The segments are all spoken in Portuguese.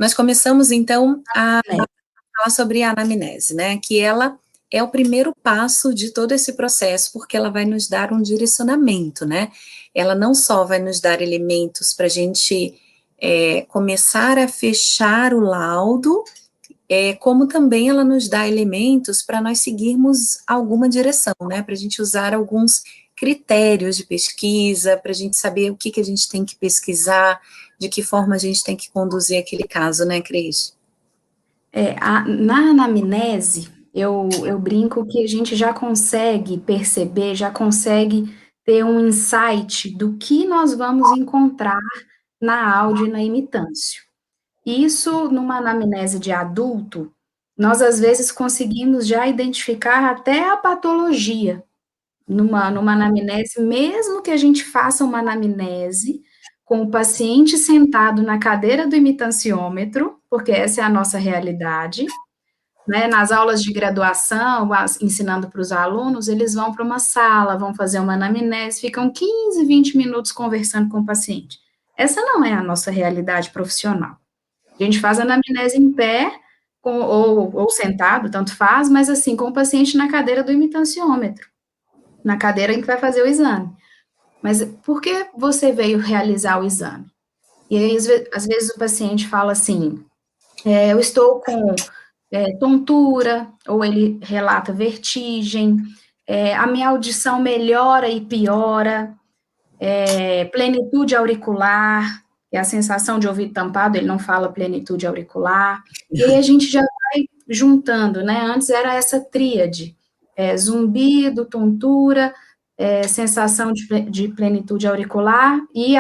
nós começamos, então, a É. falar sobre a anamnese, né, que ela é o primeiro passo de todo esse processo, porque ela vai nos dar um direcionamento, né, ela não só vai nos dar elementos para a gente começar a fechar o laudo, como também ela nos dá elementos para nós seguirmos alguma direção, né, para a gente usar alguns critérios de pesquisa, para a gente saber o que a gente tem que pesquisar, de que forma a gente tem que conduzir aquele caso, né, Cris? Na anamnese, eu brinco que a gente já consegue perceber, já consegue ter um insight do que nós vamos encontrar na áudio e na imitância. Isso, numa anamnese de adulto, nós às vezes conseguimos já identificar até a patologia numa anamnese, mesmo que a gente faça uma anamnese com o paciente sentado na cadeira do imitanciômetro, porque essa é a nossa realidade, né? Nas aulas de graduação, ensinando para os alunos, eles vão para uma sala, vão fazer uma anamnese, ficam 15, 20 minutos conversando com o paciente. Essa não é a nossa realidade profissional. A gente faz anamnese em pé, ou sentado, tanto faz, mas assim, com o paciente na cadeira do imitanciômetro, na cadeira em que vai fazer o exame. Mas por que você veio realizar o exame? E aí, às vezes, o paciente fala assim, eu estou com tontura, ou ele relata vertigem, a minha audição melhora e piora, plenitude auricular, é a sensação de ouvido tampado, ele não fala plenitude auricular, e aí a gente já vai juntando, né, antes era essa tríade, zumbido, tontura, sensação de plenitude auricular, e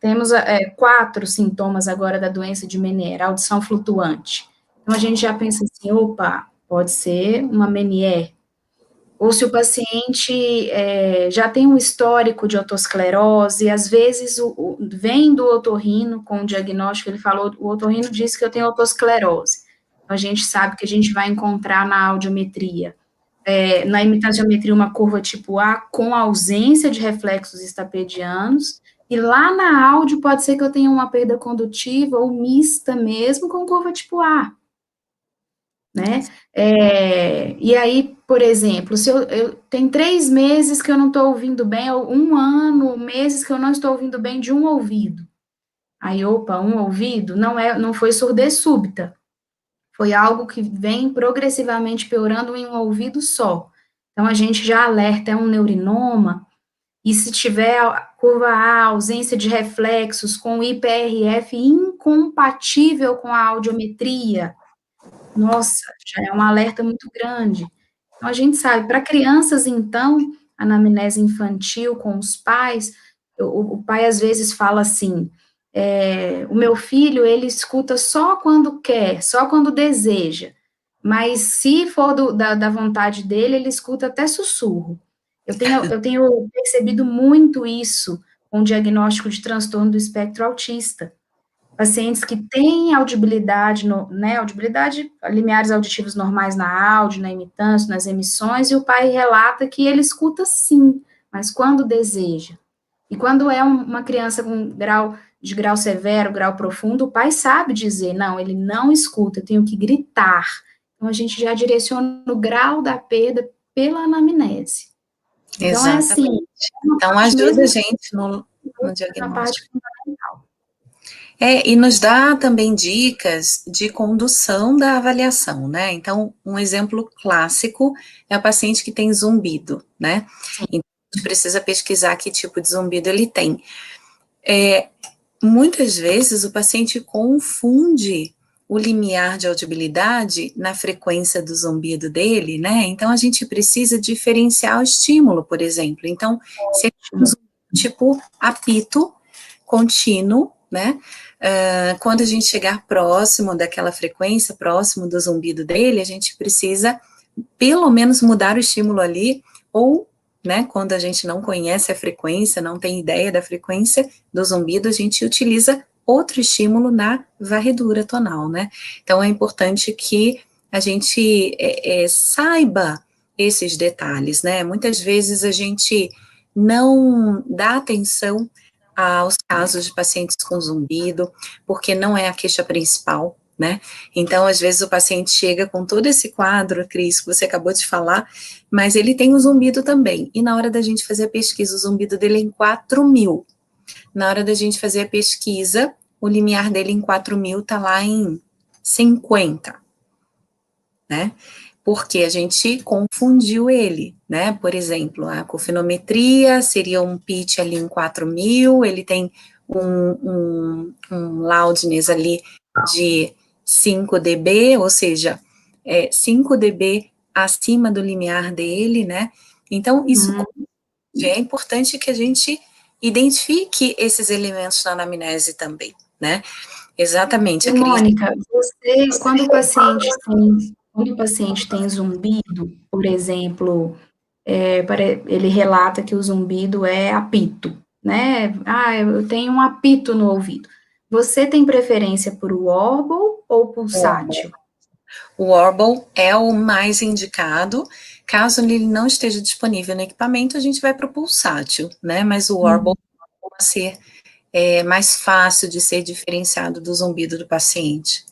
temos 4 sintomas agora da doença de Meniere, audição flutuante. Então, a gente já pensa assim, opa, pode ser uma Meniere, ou se o paciente já tem um histórico de otosclerose, às vezes vem do otorrino com o diagnóstico, ele falou, o otorrino disse que eu tenho otosclerose, então a gente sabe que a gente vai encontrar na audiometria, na imitanciometria uma curva tipo A com ausência de reflexos estapedianos, e lá na áudio pode ser que eu tenha uma perda condutiva ou mista mesmo com curva tipo A, né? E aí, por exemplo, se eu tem 3 meses que eu não estou ouvindo bem, ou 1 ano, meses que eu não estou ouvindo bem de um ouvido. Aí, opa, um ouvido não foi surdez súbita. Foi algo que vem progressivamente piorando em um ouvido só. Então, a gente já alerta, é um neurinoma, e se tiver curva A, ausência de reflexos com IPRF incompatível com a audiometria, nossa, já é um alerta muito grande. Então, a gente sabe, para crianças, então, a anamnese infantil com os pais, o pai às vezes fala assim, o meu filho, ele escuta só quando quer, só quando deseja, mas se for da vontade dele, ele escuta até sussurro. Eu tenho percebido muito isso com o diagnóstico de transtorno do espectro autista. Pacientes que têm audibilidade, audibilidade, limiares auditivos normais na áudio, na imitância, nas emissões, e o pai relata que ele escuta sim, mas quando deseja. E quando é uma criança com grau severo, grau profundo, o pai sabe dizer, não, ele não escuta, eu tenho que gritar. Então, a gente já direciona o grau da perda pela anamnese. Então, é assim. Então, ajuda a gente no diagnóstico. Na parte fundamental. E nos dá também dicas de condução da avaliação, né? Então, um exemplo clássico é o paciente que tem zumbido, né? Então, a gente precisa pesquisar que tipo de zumbido ele tem. Muitas vezes o paciente confunde o limiar de audibilidade na frequência do zumbido dele, né? Então, a gente precisa diferenciar o estímulo, por exemplo. Então, se é um zumbido tipo apito contínuo, né? Quando a gente chegar próximo daquela frequência, próximo do zumbido dele, a gente precisa pelo menos mudar o estímulo ali, ou, né, quando a gente não conhece a frequência, não tem ideia da frequência do zumbido, a gente utiliza outro estímulo na varredura tonal, né? Então, é importante que a gente saiba esses detalhes, né? Muitas vezes a gente não dá atenção aos casos de pacientes com zumbido, porque não é a queixa principal, né? Então, às vezes, o paciente chega com todo esse quadro, Cris, que você acabou de falar, mas ele tem o zumbido também. E na hora da gente fazer a pesquisa, o zumbido dele é em 4.000. Na hora da gente fazer a pesquisa, o limiar dele em 4.000 tá lá em 50, né? Porque a gente confundiu ele, né? Por exemplo, a cofinometria seria um pitch ali em 4.000, ele tem um loudness ali de 5 dB, ou seja, 5 dB acima do limiar dele, né? Então, isso é importante que a gente identifique esses elementos na anamnese também, né? Exatamente, E, a Cris. Mônica, quando o paciente tem zumbido, por exemplo, ele relata que o zumbido é apito, né? Ah, eu tenho um apito no ouvido. Você tem preferência por warble ou pulsátil? O Warble é o mais indicado. Caso ele não esteja disponível no equipamento, a gente vai para o pulsátil, né? Mas o Warble pode ser mais fácil de ser diferenciado do zumbido do paciente.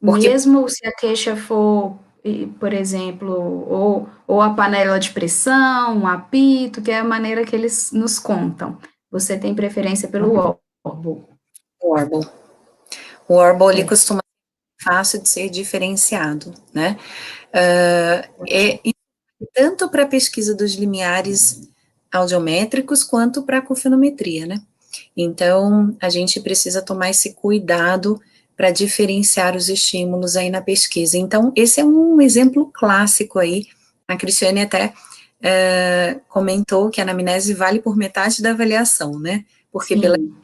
Porque, Mesmo se a queixa for, por exemplo, ou a panela de pressão, um apito, que é a maneira que eles nos contam. Você tem preferência pelo warble? o Warble. O Warble, ele É, costuma ser fácil de ser diferenciado, né? E tanto para a pesquisa dos limiares audiométricos quanto para a cofinometria, né? Então, a gente precisa tomar esse cuidado para diferenciar os estímulos aí na pesquisa. Então, esse é um exemplo clássico aí. A Cristiane até comentou que a anamnese vale por metade da avaliação, né? Porque pela sim,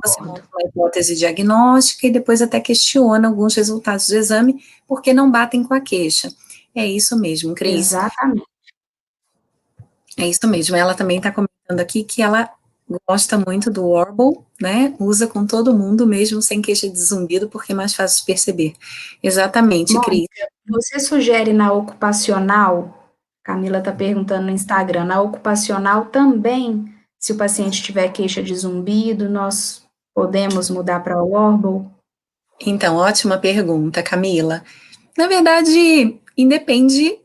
você concordo. monta uma hipótese diagnóstica e depois até questiona alguns resultados do exame porque não batem com a queixa. É isso mesmo, Cris. Exatamente. É isso mesmo. Ela também está comentando aqui que ela gosta muito do Warble, né? Usa com todo mundo, mesmo sem queixa de zumbido, porque é mais fácil de perceber. Exatamente, Cris. Mônica, você sugere na ocupacional, Camila está perguntando no Instagram, na ocupacional também, se o paciente tiver queixa de zumbido, nós podemos mudar para o warble? Então, ótima pergunta, Camila. Na verdade, independe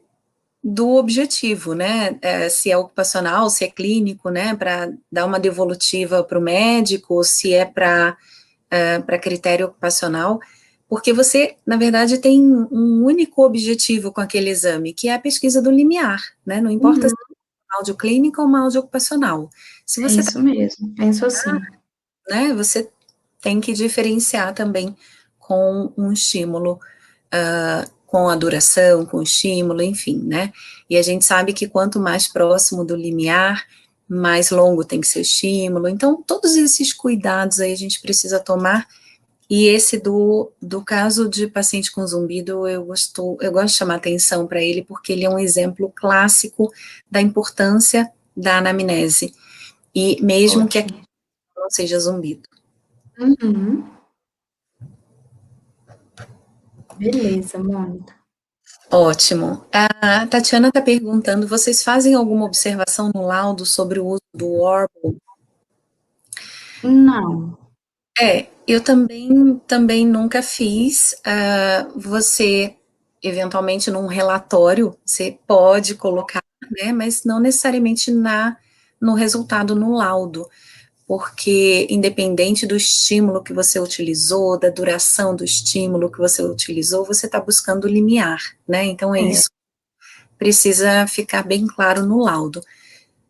do objetivo, né? Se é ocupacional, se é clínico, né? Para dar uma devolutiva para o médico, se é para critério ocupacional, porque você, na verdade, tem um único objetivo com aquele exame, que é a pesquisa do limiar, né? Não importa se Uhum, é uma audioclínica ou uma audiocupacional. Se é você tá, isso mesmo, penso assim. né, você tem que diferenciar também com um estímulo, com a duração, com o estímulo, enfim, né? E a gente sabe que quanto mais próximo do limiar, mais longo tem que ser o estímulo. Então, todos esses cuidados aí a gente precisa tomar. E esse do caso de paciente com zumbido, eu gosto de chamar atenção para ele, porque ele é um exemplo clássico da importância da anamnese. E mesmo que Ótimo. aquilo não seja zumbido. Uhum. Beleza, Mônica. Ótimo. A Tatiana está perguntando: vocês fazem alguma observação no laudo sobre o uso do Warble? Não. Eu também nunca fiz. Você, eventualmente, num relatório, você pode colocar, né, mas não necessariamente no resultado, no laudo, porque independente do estímulo que você utilizou, da duração do estímulo que você utilizou, você está buscando o limiar, né? Então é É, isso que precisa ficar bem claro no laudo.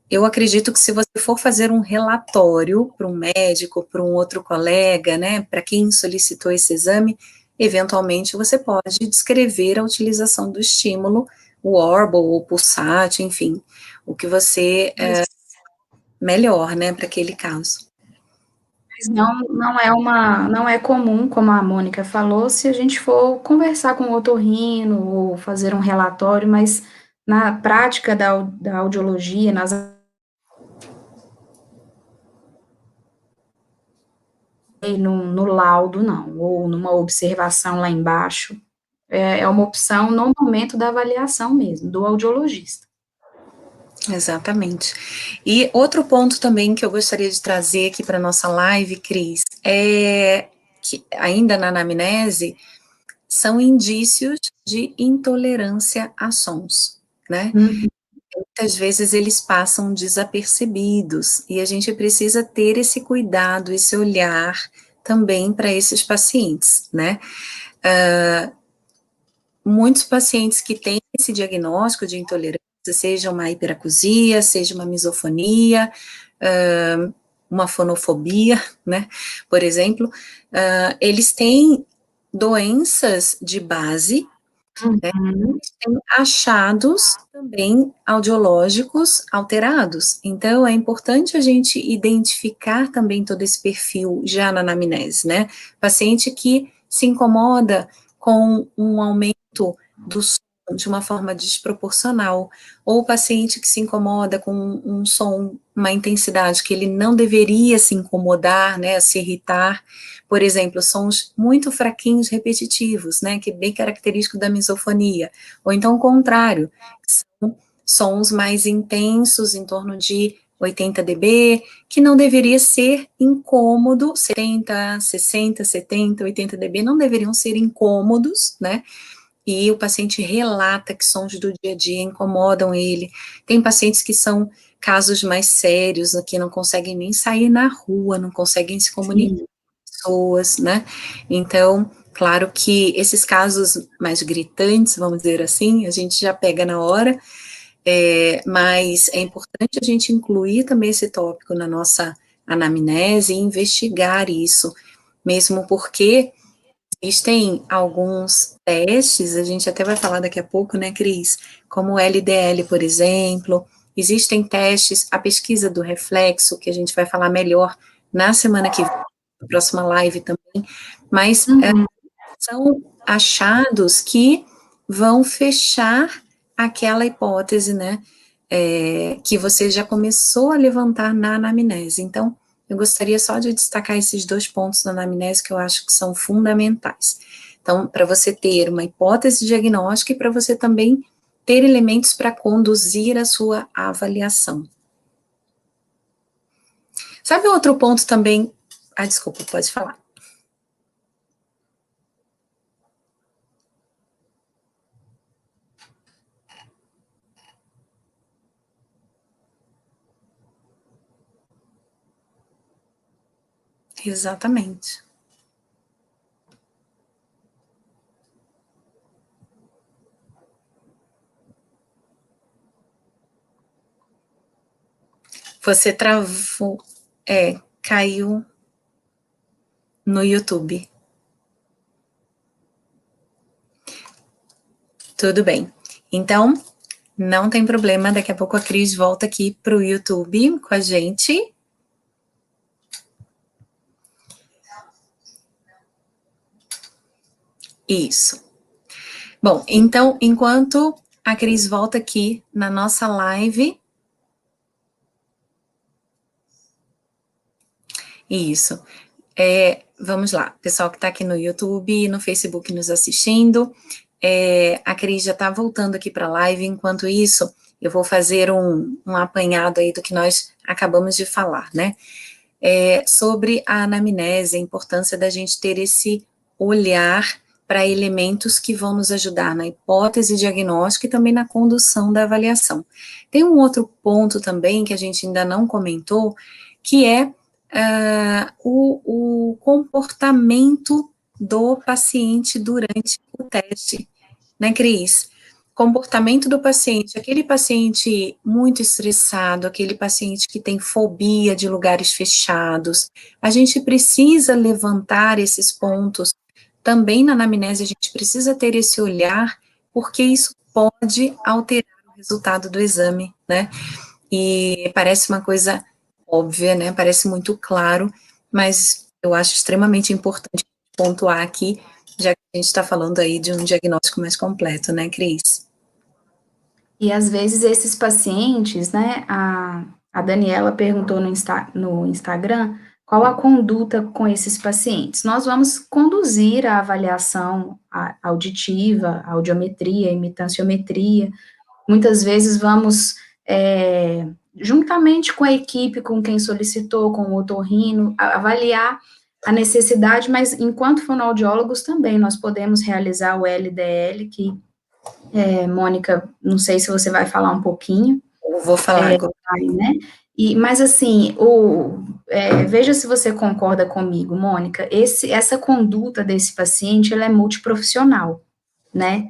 Eu acredito que se você for fazer um relatório para um médico, para um outro colega, né, para quem solicitou esse exame, eventualmente você pode descrever a utilização do estímulo, o Warble, o pulsátil, enfim, o que você mas melhor, né, para aquele caso. não é comum, como a Mônica falou, se a gente for conversar com o otorrino ou fazer um relatório, mas na prática da audiologia, no laudo, não, ou numa observação lá embaixo, é uma opção no momento da avaliação mesmo, do audiologista. Exatamente. E outro ponto também que eu gostaria de trazer aqui para nossa live, Cris, é que ainda na anamnese são indícios de intolerância a sons, né? Uhum. Muitas vezes eles passam desapercebidos e a gente precisa ter esse cuidado, esse olhar também para esses pacientes, né? Muitos pacientes que têm esse diagnóstico de intolerância, seja uma hiperacusia, seja uma misofonia, uma fonofobia, né, por exemplo, eles têm doenças de base, né, Uhum. têm achados também audiológicos alterados. Então, é importante a gente identificar também todo esse perfil já na anamnese, né? Paciente que se incomoda com um aumento do som de uma forma desproporcional, ou paciente que se incomoda com um som, uma intensidade que ele não deveria se incomodar, né, se irritar, por exemplo, sons muito fraquinhos, repetitivos, né, que é bem característico da misofonia, ou então o contrário, são sons mais intensos, em torno de 80 dB, que não deveria ser incômodo, 70, 60, 70, 80 dB não deveriam ser incômodos, né? E o paciente relata que sons do dia a dia incomodam ele. Tem pacientes que são casos mais sérios, que não conseguem nem sair na rua, não conseguem se comunicar Sim. com pessoas, né? Então, claro que esses casos mais gritantes, vamos dizer assim, a gente já pega na hora, mas é importante a gente incluir também esse tópico na nossa anamnese e investigar isso, mesmo porque existem alguns testes, a gente até vai falar daqui a pouco, né, Cris? Como o LDL, por exemplo. Existem testes, a pesquisa do reflexo, que a gente vai falar melhor na semana que vem, na próxima live também. Mas Uhum. são achados que vão fechar aquela hipótese, né, que você já começou a levantar na anamnese. Então, eu gostaria só de destacar esses dois pontos na anamnese que eu acho que são fundamentais. Então, para você ter uma hipótese diagnóstica e para você também ter elementos para conduzir a sua avaliação. Sabe outro ponto também? Ah, desculpa, pode falar. Exatamente. Você travou, caiu no YouTube. Tudo bem. Então, não tem problema, daqui a pouco a Cris volta aqui para o YouTube com a gente. Isso. Bom, então, enquanto a Cris volta aqui na nossa live. Isso. Vamos lá, pessoal que está aqui no YouTube e no Facebook nos assistindo, a Cris já está voltando aqui para a live, enquanto isso, eu vou fazer um apanhado aí do que nós acabamos de falar, né? Sobre a anamnese, a importância da gente ter esse olhar para elementos que vão nos ajudar na hipótese diagnóstica e também na condução da avaliação. Tem um outro ponto também que a gente ainda não comentou, que é o comportamento do paciente durante o teste, né, Cris? Comportamento do paciente, aquele paciente muito estressado, aquele paciente que tem fobia de lugares fechados, a gente precisa levantar esses pontos. Também na anamnese a gente precisa ter esse olhar, porque isso pode alterar o resultado do exame, né? E parece uma coisa óbvia, né? Parece muito claro, mas eu acho extremamente importante pontuar aqui, já que a gente está falando aí de um diagnóstico mais completo, né, Cris? E às vezes esses pacientes, né, a Daniela perguntou no Instagram qual a conduta com esses pacientes. Nós vamos conduzir a avaliação auditiva, audiometria, imitanciometria. Muitas vezes vamos juntamente com a equipe, com quem solicitou, com o otorrino, avaliar a necessidade, mas enquanto fonoaudiólogos também nós podemos realizar o LDL, que, Mônica, não sei se você vai falar um pouquinho. Eu vou falar agora. Né? Mas assim, veja se você concorda comigo, Mônica, essa conduta desse paciente, ela é multiprofissional, né?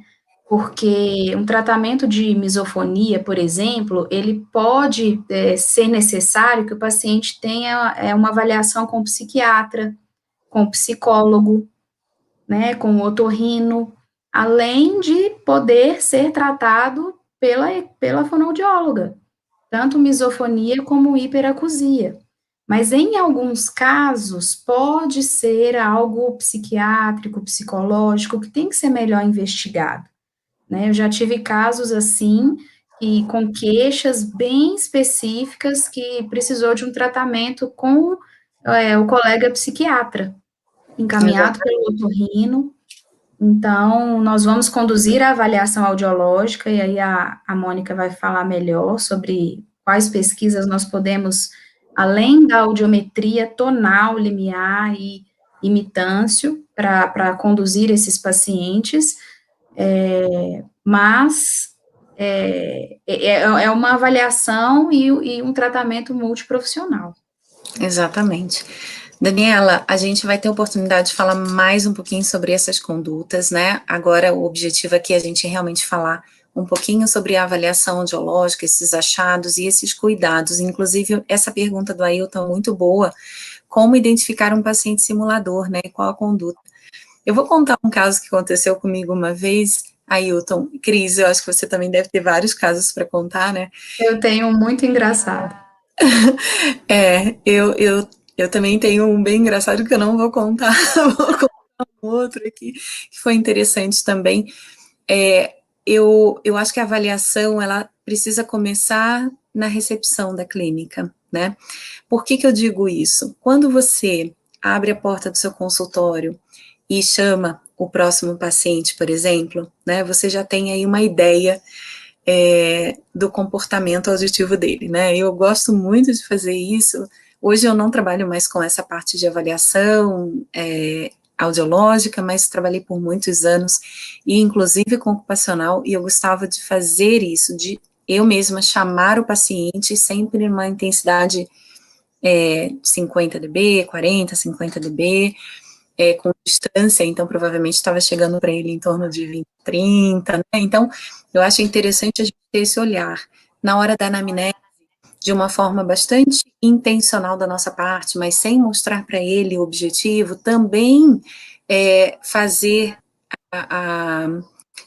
Porque um tratamento de misofonia, por exemplo, ele pode ser necessário que o paciente tenha uma avaliação com o psiquiatra, com o psicólogo, né, com o otorrino, além de poder ser tratado pela fonoaudióloga, tanto misofonia como hiperacusia. Mas em alguns casos pode ser algo psiquiátrico, psicológico, que tem que ser melhor investigado, né? Eu já tive casos assim, e com queixas bem específicas que precisou de um tratamento com o colega psiquiatra, encaminhado pelo otorrino. Então, nós vamos conduzir a avaliação audiológica, e aí a Mônica vai falar melhor sobre quais pesquisas nós podemos, além da audiometria tonal, limiar e imitâncio, para conduzir esses pacientes, mas é uma avaliação e um tratamento multiprofissional. Exatamente. Daniela, a gente vai ter oportunidade de falar mais um pouquinho sobre essas condutas, né? Agora, o objetivo aqui é a gente realmente falar um pouquinho sobre a avaliação audiológica, esses achados e esses cuidados. Inclusive, essa pergunta do Ailton é muito boa. Como identificar um paciente simulador, né? Qual a conduta? Eu vou contar um caso que aconteceu comigo uma vez, Ailton. Cris, eu acho que você também deve ter vários casos para contar, né? Eu tenho um muito engraçado. Eu também tenho um bem engraçado que eu não vou contar, vou contar um outro aqui, que foi interessante também. Eu acho que a avaliação, ela precisa começar na recepção da clínica, né? Por que eu digo isso? Quando você abre a porta do seu consultório e chama o próximo paciente, por exemplo, né? Você já tem aí uma ideia do comportamento auditivo dele, né? Eu gosto muito de fazer isso. Hoje eu não trabalho mais com essa parte de avaliação audiológica, mas trabalhei por muitos anos, e inclusive com ocupacional, e eu gostava de fazer isso, de eu mesma chamar o paciente sempre numa intensidade 50 dB, 40, 50 dB, com distância, então provavelmente estava chegando para ele em torno de 20, 30, né? Então, eu acho interessante a gente ter esse olhar na hora da anamnese, de uma forma bastante intencional da nossa parte, mas sem mostrar para ele o objetivo, também fazer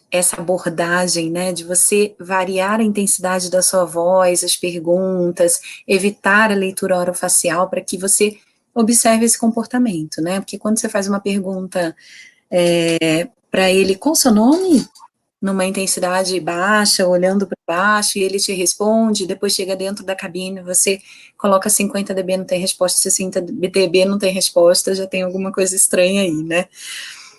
essa abordagem, né, de você variar a intensidade da sua voz, as perguntas, evitar a leitura orofacial para que você observe esse comportamento, né, porque quando você faz uma pergunta para ele, qual o seu nome? Numa intensidade baixa, olhando para baixo, e ele te responde, depois chega dentro da cabine, você coloca 50 dB, não tem resposta, 60 dB, não tem resposta, já tem alguma coisa estranha aí, né?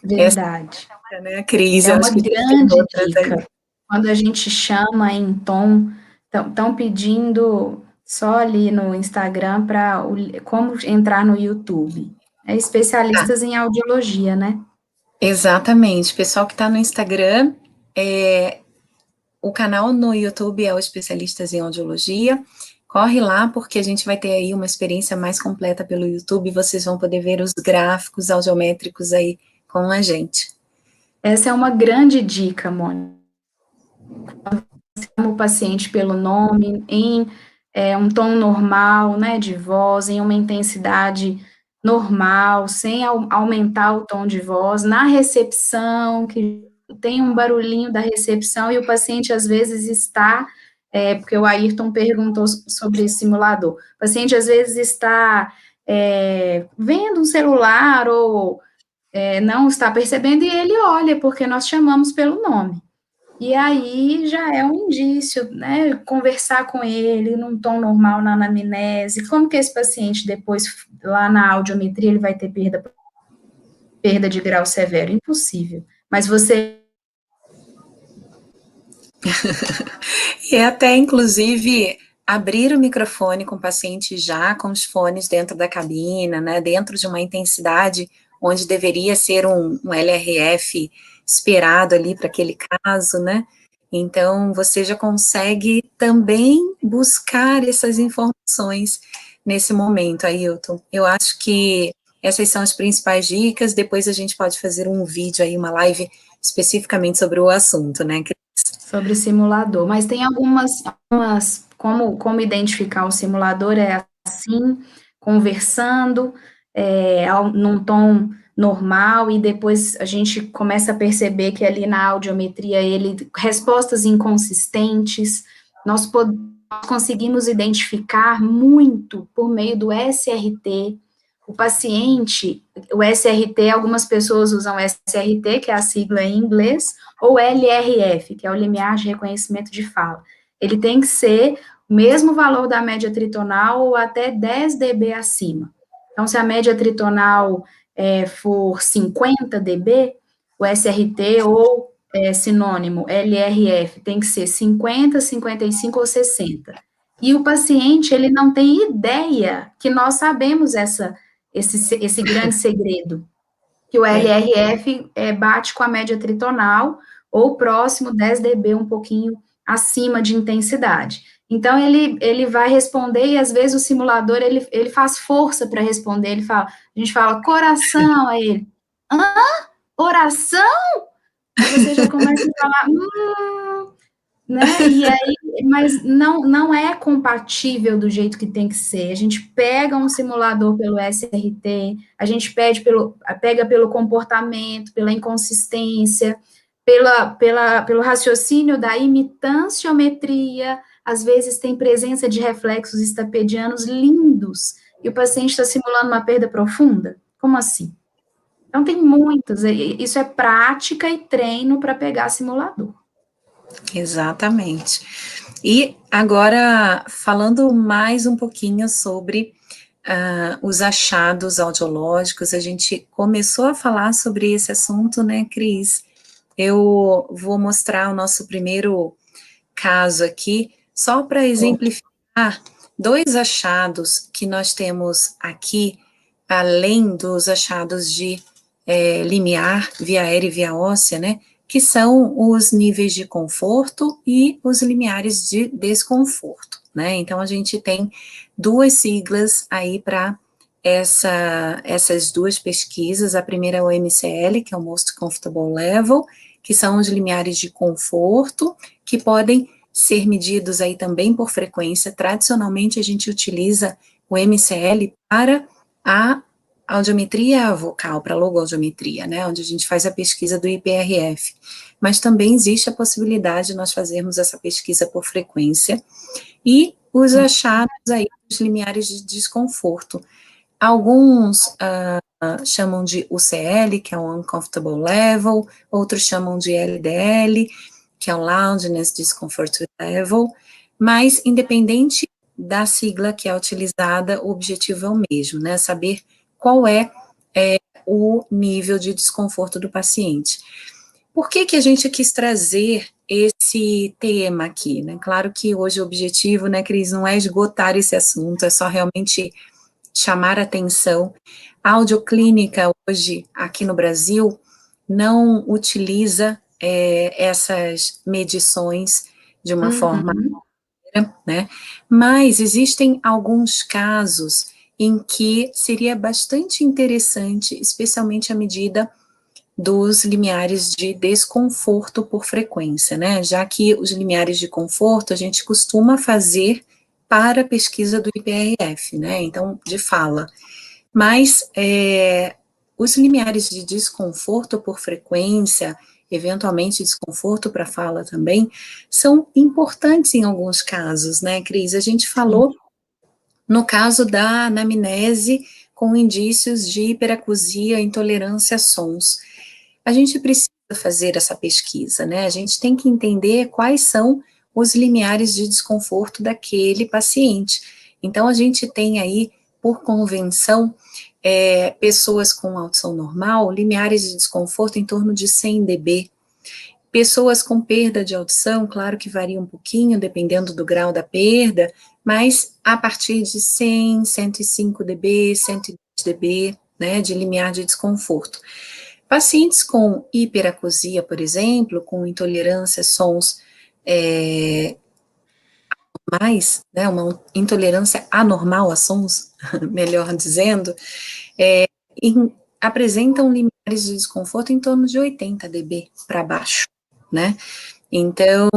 Verdade. Essa, né, Cris? É uma grande dica. Quando a gente chama em tom, estão pedindo só ali no Instagram para como entrar no YouTube. Especialistas em audiologia, né? Exatamente. Pessoal que está no Instagram, o canal no YouTube é o Especialistas em Audiologia. Corre lá, porque a gente vai ter aí uma experiência mais completa pelo YouTube, vocês vão poder ver os gráficos audiométricos aí com a gente. Essa é uma grande dica, Mônica. Chama o paciente pelo nome, em um tom normal, né, de voz, em uma intensidade normal, sem aumentar o tom de voz, na recepção, que tem um barulhinho da recepção, e o paciente às vezes está, porque o Ayrton perguntou sobre esse simulador, o paciente às vezes está vendo um celular, ou não está percebendo, e ele olha, porque nós chamamos pelo nome. E aí já é um indício, né, conversar com ele num tom normal na anamnese, como que esse paciente depois, lá na audiometria, ele vai ter perda de grau severo? Impossível. Mas você... E até, inclusive, abrir o microfone com o paciente já com os fones dentro da cabina, né, dentro de uma intensidade onde deveria ser um LRF esperado ali para aquele caso, né? Então, você já consegue também buscar essas informações nesse momento, Ailton. Eu acho que essas são as principais dicas. Depois a gente pode fazer um vídeo aí, uma live especificamente sobre o assunto, né? Sobre simulador, mas tem algumas como identificar o simulador é assim, conversando, num tom normal, e depois a gente começa a perceber que ali na audiometria respostas inconsistentes, nós conseguimos identificar muito por meio do SRT. O paciente, o SRT, algumas pessoas usam SRT, que é a sigla em inglês, ou LRF, que é o limiar de reconhecimento de fala. Ele tem que ser o mesmo valor da média tritonal ou até 10 dB acima. Então, se a média tritonal for 50 dB, o SRT ou sinônimo LRF tem que ser 50, 55 ou 60. E o paciente, ele não tem ideia que nós sabemos esse grande segredo, que o LRF bate com a média tritonal, ou próximo 10 dB, um pouquinho acima de intensidade. Então, ele vai responder, e às vezes o simulador, ele faz força para responder, a gente fala, coração, aí ele, oração? Aí você já começa a falar, né? E aí, mas não é compatível do jeito que tem que ser. A gente pega um simulador pelo SRT, a gente pega pelo comportamento, pela inconsistência, pelo raciocínio da imitanciometria, às vezes tem presença de reflexos estapedianos lindos, e o paciente está simulando uma perda profunda? Como assim? Então, tem muitos, isso é prática e treino para pegar simulador. Exatamente. E agora, falando mais um pouquinho sobre os achados audiológicos, a gente começou a falar sobre esse assunto, né, Cris? Eu vou mostrar o nosso primeiro caso aqui, só para exemplificar dois achados que nós temos aqui, além dos achados de limiar via aérea e via óssea, né, que são os níveis de conforto e os limiares de desconforto, né? Então, a gente tem duas siglas aí para essas duas pesquisas. A primeira é o MCL, que é o Most Comfortable Level, que são os limiares de conforto, que podem ser medidos aí também por frequência. Tradicionalmente, a gente utiliza o MCL para a audiometria vocal, para a logoaudiometria, né, onde a gente faz a pesquisa do IPRF, mas também existe a possibilidade de nós fazermos essa pesquisa por frequência, e os achados aí dos limiares de desconforto. Alguns chamam de UCL, que é o Uncomfortable Level, outros chamam de LDL, que é o Loudness Discomfort Level, mas independente da sigla que é utilizada, o objetivo é o mesmo, né, saber qual é o nível de desconforto do paciente. Por que a gente quis trazer esse tema aqui, né? Claro que hoje o objetivo, né, Cris, não é esgotar esse assunto, é só realmente chamar a atenção. A audioclínica hoje, aqui no Brasil, não utiliza essas medições de uma forma, né? Mas existem alguns casos em que seria bastante interessante, especialmente à medida dos limiares de desconforto por frequência, né? Já que os limiares de conforto a gente costuma fazer para a pesquisa do IPRF, né? Então, de fala. Mas os limiares de desconforto por frequência, eventualmente desconforto para fala também, são importantes em alguns casos, né, Cris? A gente falou no caso da anamnese com indícios de hiperacusia, intolerância a sons. A gente precisa fazer essa pesquisa, né? A gente tem que entender quais são os limiares de desconforto daquele paciente. Então, a gente tem aí, por convenção, pessoas com audição normal, limiares de desconforto em torno de 100 dB. Pessoas com perda de audição, claro que varia um pouquinho, dependendo do grau da perda, mas a partir de 100, 105 dB, 110 dB, né, de limiar de desconforto. Pacientes com hiperacusia, por exemplo, com intolerância a sons né, uma intolerância anormal a sons, melhor dizendo, apresentam limiares de desconforto em torno de 80 dB para baixo, né? Então,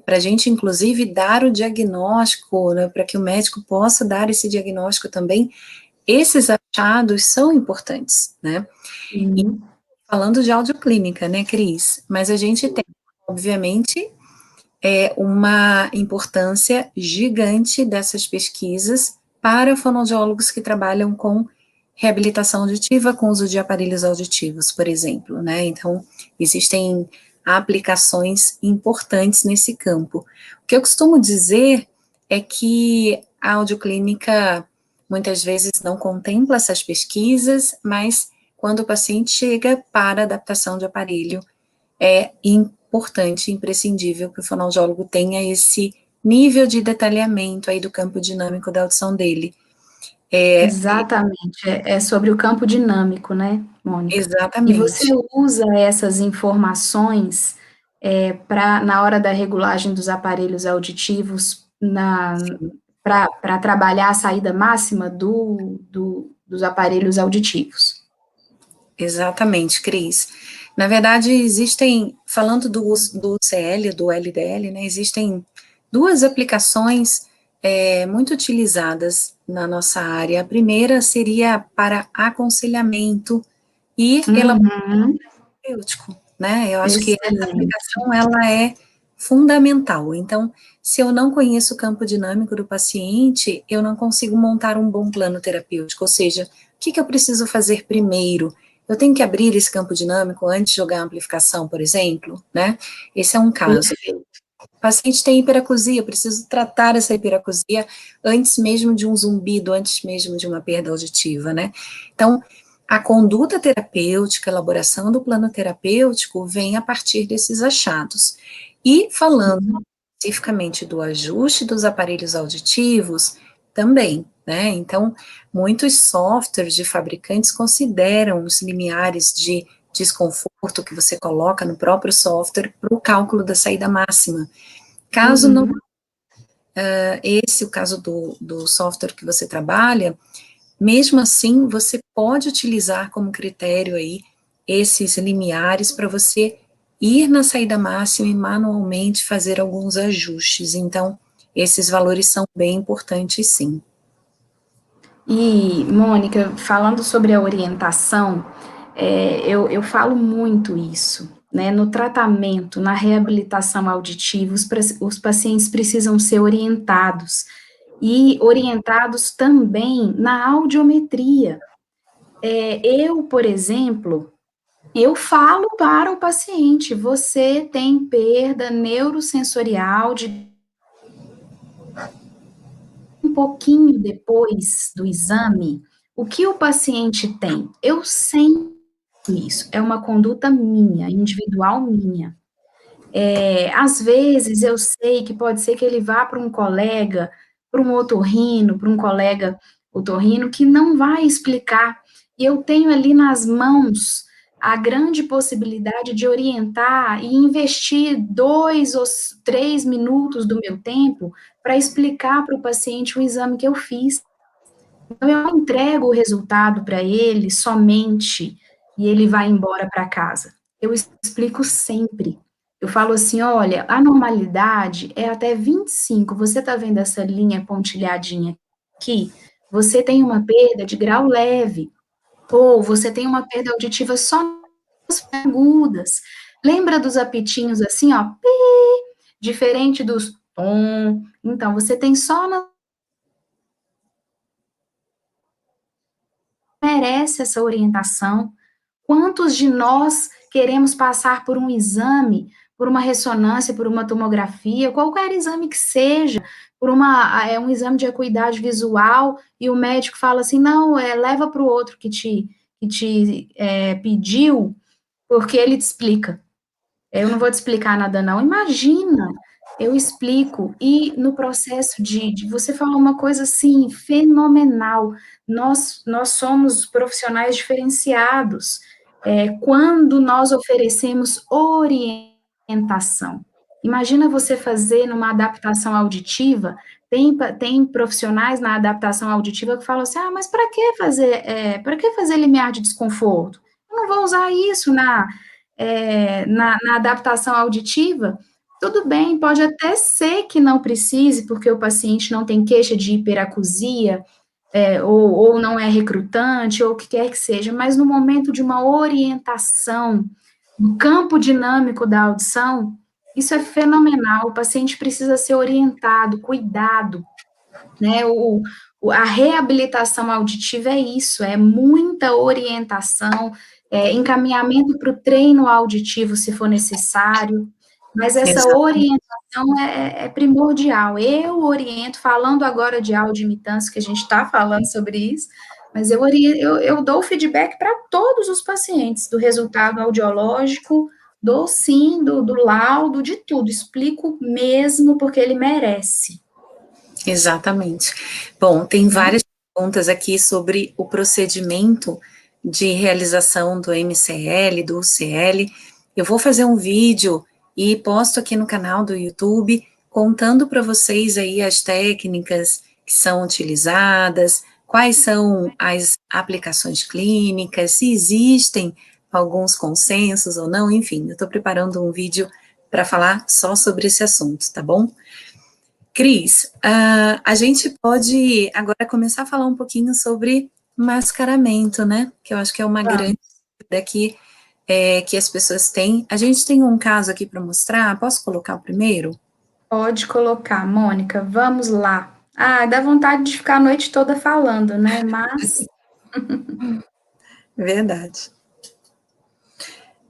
para a gente, inclusive, dar o diagnóstico, né, para que o médico possa dar esse diagnóstico também, esses achados são importantes, né? E falando de audioclínica, né, Cris? Mas a gente tem, obviamente, uma importância gigante dessas pesquisas para fonoaudiólogos que trabalham com reabilitação auditiva com uso de aparelhos auditivos, por exemplo, né? Então, existem aplicações importantes nesse campo. O que eu costumo dizer é que a audioclínica muitas vezes não contempla essas pesquisas, mas quando o paciente chega para adaptação de aparelho, é importante, imprescindível que o fonoaudiólogo tenha esse nível de detalhamento aí do campo dinâmico da audição dele. Exatamente, é sobre o campo dinâmico, né, Mônica? E você Exatamente. usa essas informações na hora da regulagem dos aparelhos auditivos para trabalhar a saída máxima dos aparelhos auditivos. Exatamente, Cris. Na verdade, existem, falando do CL, do LDL, né, existem duas aplicações muito utilizadas na nossa área. A primeira seria para aconselhamento e elaboração terapêutico, né? Eu acho que essa Excelente. aplicação, ela é fundamental. Então, se eu não conheço o campo dinâmico do paciente, eu não consigo montar um bom plano terapêutico, ou seja, o que eu preciso fazer primeiro? Eu tenho que abrir esse campo dinâmico antes de jogar a amplificação, por exemplo, né? Esse é um caso. Perfeito. O paciente tem hiperacusia, eu preciso tratar essa hiperacusia antes mesmo de um zumbido, antes mesmo de uma perda auditiva, né? Então, a conduta terapêutica, a elaboração do plano terapêutico vem a partir desses achados. E falando especificamente do ajuste dos aparelhos auditivos, também, né? Então, muitos softwares de fabricantes consideram os limiares de desconforto que você coloca no próprio software para o cálculo da saída máxima. Caso não, o caso do software que você trabalha, mesmo assim, você pode utilizar como critério aí esses limiares para você ir na saída máxima e manualmente fazer alguns ajustes. Então, esses valores são bem importantes, sim. E, Mônica, falando sobre a orientação, eu falo muito isso, né? No tratamento, na reabilitação auditiva, os pacientes precisam ser orientados, e orientados também na audiometria. Por exemplo, eu falo para o paciente, você tem perda neurosensorial de um pouquinho depois do exame, o que o paciente tem? Eu sinto isso, é uma conduta minha, individual minha. Às vezes eu sei que pode ser que ele vá para um colega, para um otorrino, para um colega otorrino, que não vai explicar. E eu tenho ali nas mãos a grande possibilidade de orientar e investir 2 ou 3 minutos do meu tempo para explicar para o paciente o exame que eu fiz. Então, eu não entrego o resultado para ele somente e ele vai embora para casa. Eu explico sempre. Eu falo assim: olha, a normalidade é até 25. Você está vendo essa linha pontilhadinha aqui? Você tem uma perda de grau leve, ou você tem uma perda auditiva só nas agudas. Lembra dos apitinhos assim, ó, pi, diferente dos tom. Então, você tem só na merece essa orientação. Quantos de nós queremos passar por um exame, por uma ressonância, por uma tomografia, qualquer exame que seja, por um exame de acuidade visual, e o médico fala assim, não, leva para o outro que te pediu, porque ele te explica. Eu não vou te explicar nada, não. Imagina, eu explico. E no processo de você falou uma coisa assim, fenomenal. Nós somos profissionais diferenciados. Quando nós oferecemos orientação. Imagina você fazer numa adaptação auditiva. Tem profissionais na adaptação auditiva que falam assim: ah, mas para que fazer limiar de desconforto? Eu não vou usar isso na adaptação auditiva. Tudo bem, pode até ser que não precise, porque o paciente não tem queixa de hiperacusia, ou não é recrutante, ou o que quer que seja, mas no momento de uma orientação, no campo dinâmico da audição, isso é fenomenal, o paciente precisa ser orientado, cuidado, né, a reabilitação auditiva é isso, é muita orientação, encaminhamento para o treino auditivo, se for necessário, mas essa Exatamente. orientação é primordial. Eu oriento, falando agora de audioimitância, que a gente está falando sobre isso, mas eu dou feedback para todos os pacientes, do resultado audiológico, dou sim, do laudo, de tudo, explico mesmo, porque ele merece. Exatamente. Bom, tem várias perguntas aqui sobre o procedimento de realização do MCL, do UCL. Eu vou fazer um vídeo e posto aqui no canal do YouTube, contando para vocês aí as técnicas que são utilizadas, quais são as aplicações clínicas, se existem alguns consensos ou não, enfim, eu estou preparando um vídeo para falar só sobre esse assunto, tá bom? Cris, a gente pode agora começar a falar um pouquinho sobre mascaramento, né? Que eu acho que é uma grande dúvida aqui que as pessoas têm. A gente tem um caso aqui para mostrar. Posso colocar o primeiro? Pode colocar, Mônica, vamos lá. Ah, dá vontade de ficar a noite toda falando, né? Mas. Verdade.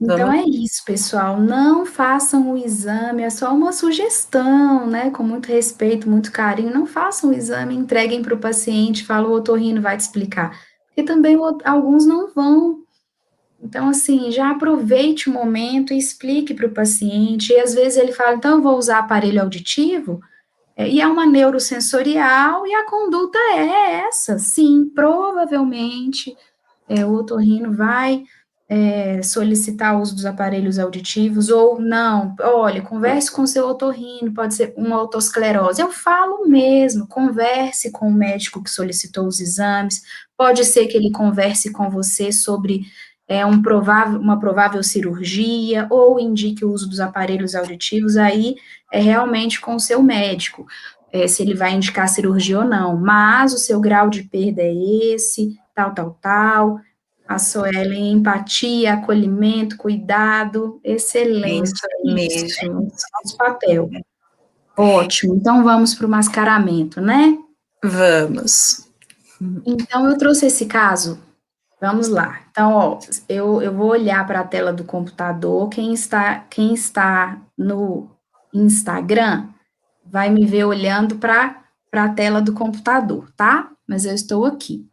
Então é isso, pessoal. Não façam o exame, é só uma sugestão, né? Com muito respeito, muito carinho. Não façam o exame, entreguem para o paciente, fala, o otorrino vai te explicar. Porque também alguns não vão. Então, assim, já aproveite o momento e explique para o paciente. E às vezes ele fala, então eu vou usar aparelho auditivo. E é uma neurosensorial e a conduta é essa, sim, provavelmente o otorrino vai solicitar o uso dos aparelhos auditivos ou não, olha, converse com o seu otorrino, pode ser uma otosclerose, eu falo mesmo, converse com o médico que solicitou os exames, pode ser que ele converse com você sobre uma provável cirurgia, ou indique o uso dos aparelhos auditivos, aí é realmente com o seu médico, se ele vai indicar cirurgia ou não, mas o seu grau de perda é esse, tal, a Suelen, empatia, acolhimento, cuidado, excelente, Isso mesmo. é nosso papel. Ótimo, então vamos para o mascaramento, né? Vamos. Então, eu trouxe esse caso. Vamos lá. Então, ó, eu vou olhar para a tela do computador. Quem está no Instagram vai me ver olhando para a tela do computador, tá? Mas eu estou aqui.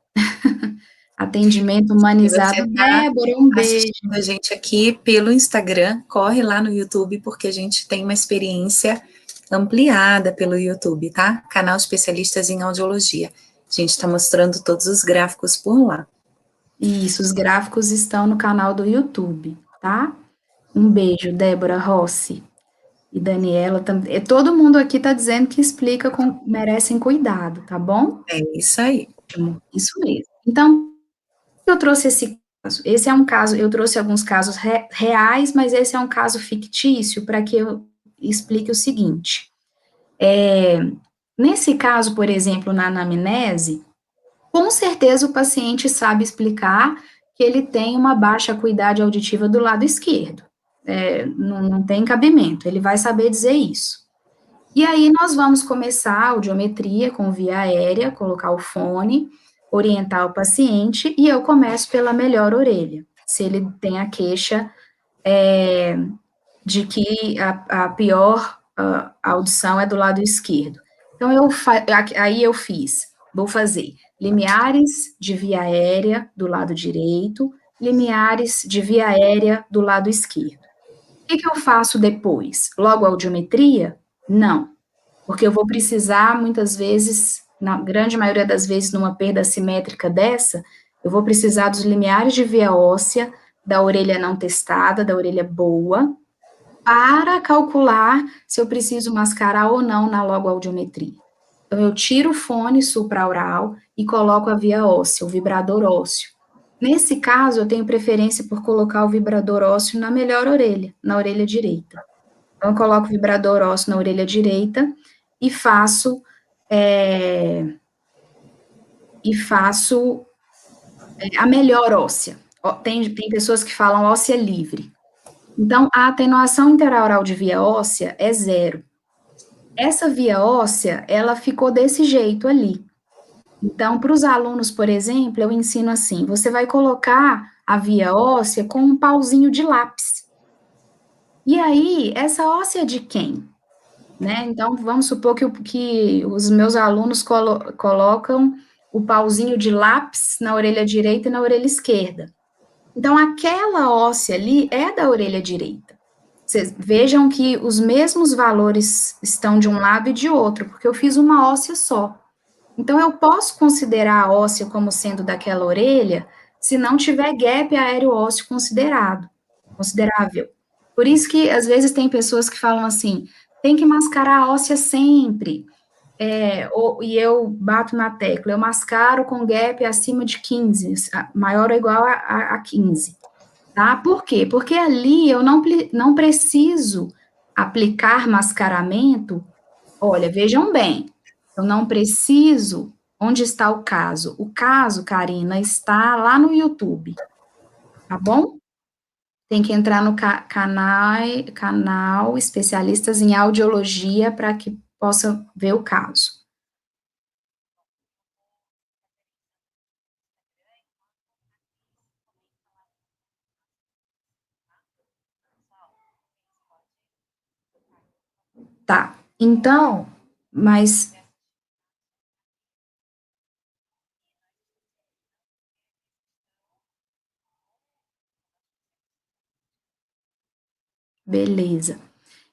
Atendimento Se você humanizado. está Débora, um beijo. assistindo a gente aqui pelo Instagram, corre lá no YouTube, porque a gente tem uma experiência ampliada pelo YouTube, tá? Canal Especialistas em Audiologia. A gente está mostrando todos os gráficos por lá. Isso, os gráficos estão no canal do YouTube, tá? Um beijo, Débora Rossi e Daniela também. Todo mundo aqui está dizendo que merecem cuidado, tá bom? É isso aí. Isso mesmo. Então, eu trouxe esse caso. Esse é um caso, eu trouxe alguns casos reais, mas esse é um caso fictício para que eu explique o seguinte. Nesse caso, por exemplo, na anamnese, com certeza o paciente sabe explicar que ele tem uma baixa acuidade auditiva do lado esquerdo. Não tem cabimento, ele vai saber dizer isso. E aí nós vamos começar a audiometria com via aérea, colocar o fone, orientar o paciente, e eu começo pela melhor orelha, se ele tem a queixa de que a pior audição é do lado esquerdo. Então, aí eu vou fazer limiares de via aérea do lado direito, limiares de via aérea do lado esquerdo. que eu faço depois? Logo a audiometria? Não, porque eu vou precisar, muitas vezes, na grande maioria das vezes, numa perda assimétrica dessa, eu vou precisar dos limiares de via óssea, da orelha não testada, da orelha boa, para calcular se eu preciso mascarar ou não na logoaudiometria. Então, eu tiro o fone supraural e coloco a via óssea, o vibrador ósseo. Nesse caso, eu tenho preferência por colocar o vibrador ósseo na melhor orelha, na orelha direita. Então, eu coloco o vibrador ósseo na orelha direita e faço a melhor óssea. Tem pessoas que falam óssea livre. Então, a atenuação interaural de via óssea é 0. Essa via óssea, ela ficou desse jeito ali. Então, para os alunos, por exemplo, eu ensino assim, você vai colocar a via óssea com um pauzinho de lápis. E aí, essa óssea é de quem? Né? Então, vamos supor que os meus alunos colocam o pauzinho de lápis na orelha direita e na orelha esquerda. Então, aquela óssea ali é da orelha direita. Vocês vejam que os mesmos valores estão de um lado e de outro, porque eu fiz uma óssea só. Então, eu posso considerar a óssea como sendo daquela orelha, se não tiver gap aéreo ósseo considerável. Por isso que, às vezes, tem pessoas que falam assim, tem que mascarar a óssea sempre. E eu bato na tecla, eu mascaro com gap acima de 15, maior ou igual a 15. Tá? Por quê? Porque ali eu não preciso aplicar mascaramento. Olha, vejam bem, eu não preciso. Onde está o caso? O caso, Karina, está lá no YouTube, tá bom? Tem que entrar no canal Especialistas em Audiologia para que possa ver o caso. Tá, então, mas... Beleza.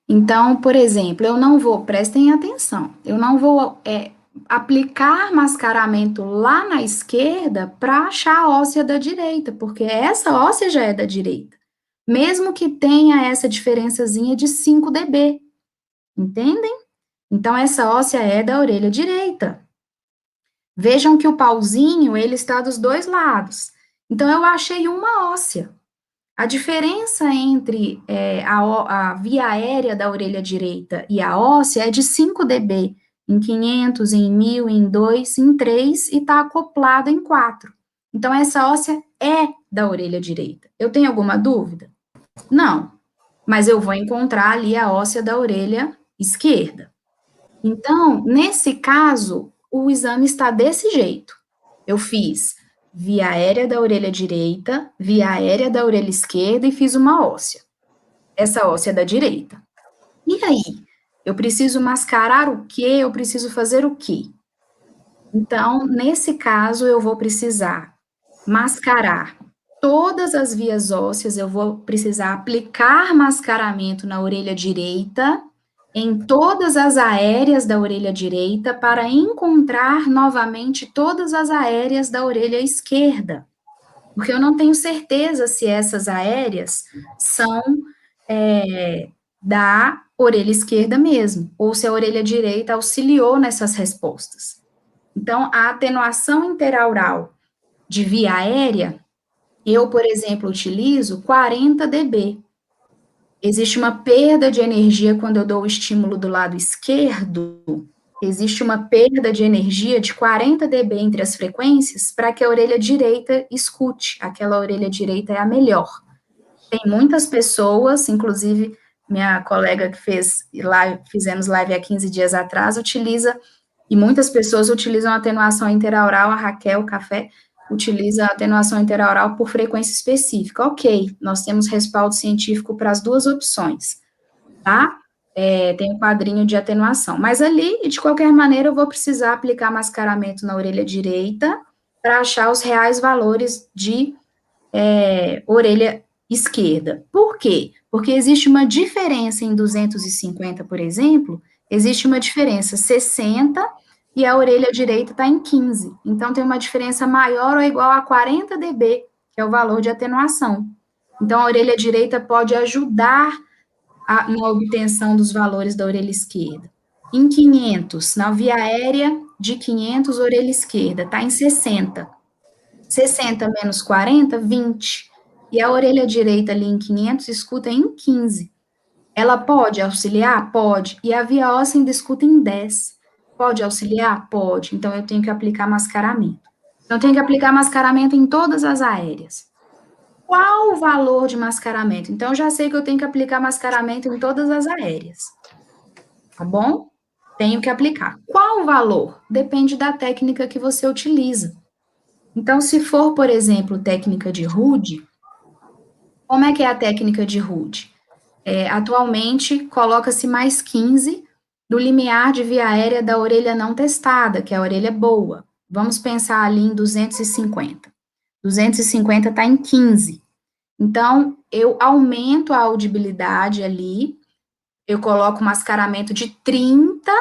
Então, por exemplo, eu não vou, prestem atenção, eu não vou aplicar mascaramento lá na esquerda para achar a óssea da direita, porque essa óssea já é da direita, mesmo que tenha essa diferençazinha de 5 dB, entendem? Então, essa óssea é da orelha direita. Vejam que o pauzinho, ele está dos dois lados. Então, eu achei uma óssea. A diferença entre a via aérea da orelha direita e a óssea é de 5 dB, em 500, em 1000, em 2, em 3, e está acoplada em 4. Então, essa óssea é da orelha direita. Eu tenho alguma dúvida? Não, mas eu vou encontrar ali a óssea da orelha esquerda. Então, nesse caso, o exame está desse jeito. Eu fiz via aérea da orelha direita, via aérea da orelha esquerda e fiz uma óssea. Essa óssea é da direita. E aí? Eu preciso mascarar o quê? Eu preciso fazer o quê? Então, nesse caso, eu vou precisar mascarar todas as vias ósseas, eu vou precisar aplicar mascaramento na orelha direita, em todas as aéreas da orelha direita, para encontrar novamente todas as aéreas da orelha esquerda. Porque eu não tenho certeza se essas aéreas são da orelha esquerda mesmo, ou se a orelha direita auxiliou nessas respostas. Então, a atenuação interaural de via aérea, eu, por exemplo, utilizo 40 dB. Existe uma perda de energia quando eu dou o estímulo do lado esquerdo, existe uma perda de energia de 40 dB entre as frequências para que a orelha direita escute, aquela orelha direita é a melhor. Tem muitas pessoas, inclusive minha colega que fizemos live há 15 dias atrás, e muitas pessoas utilizam a atenuação interaural, a Raquel Café utiliza a atenuação interaural por frequência específica. Ok, nós temos respaldo científico para as duas opções, tá? Tem um quadrinho de atenuação. Mas ali, de qualquer maneira, eu vou precisar aplicar mascaramento na orelha direita para achar os reais valores de orelha esquerda. Por quê? Porque existe uma diferença em 250, por exemplo, existe uma diferença 60 e a orelha direita está em 15. Então, tem uma diferença maior ou igual a 40 dB, que é o valor de atenuação. Então, a orelha direita pode ajudar na obtenção dos valores da orelha esquerda. Em 500, na via aérea de 500, orelha esquerda, está em 60. 60 menos 40, 20. E a orelha direita ali em 500 escuta em 15. Ela pode auxiliar? Pode. E a via óssea ainda escuta em 10. Pode auxiliar? Pode. Então, eu tenho que aplicar mascaramento. Então, eu tenho que aplicar mascaramento em todas as aéreas. Qual o valor de mascaramento? Então, eu já sei que eu tenho que aplicar mascaramento em todas as aéreas. Tá bom? Tenho que aplicar. Qual o valor? Depende da técnica que você utiliza. Então, se for, por exemplo, técnica de Rude, como é que é a técnica de Rude? Atualmente, coloca-se mais 15 do limiar de via aérea da orelha não testada, que é a orelha boa. Vamos pensar ali em 250. 250 está em 15. Então, eu aumento a audibilidade ali, eu coloco mascaramento de 30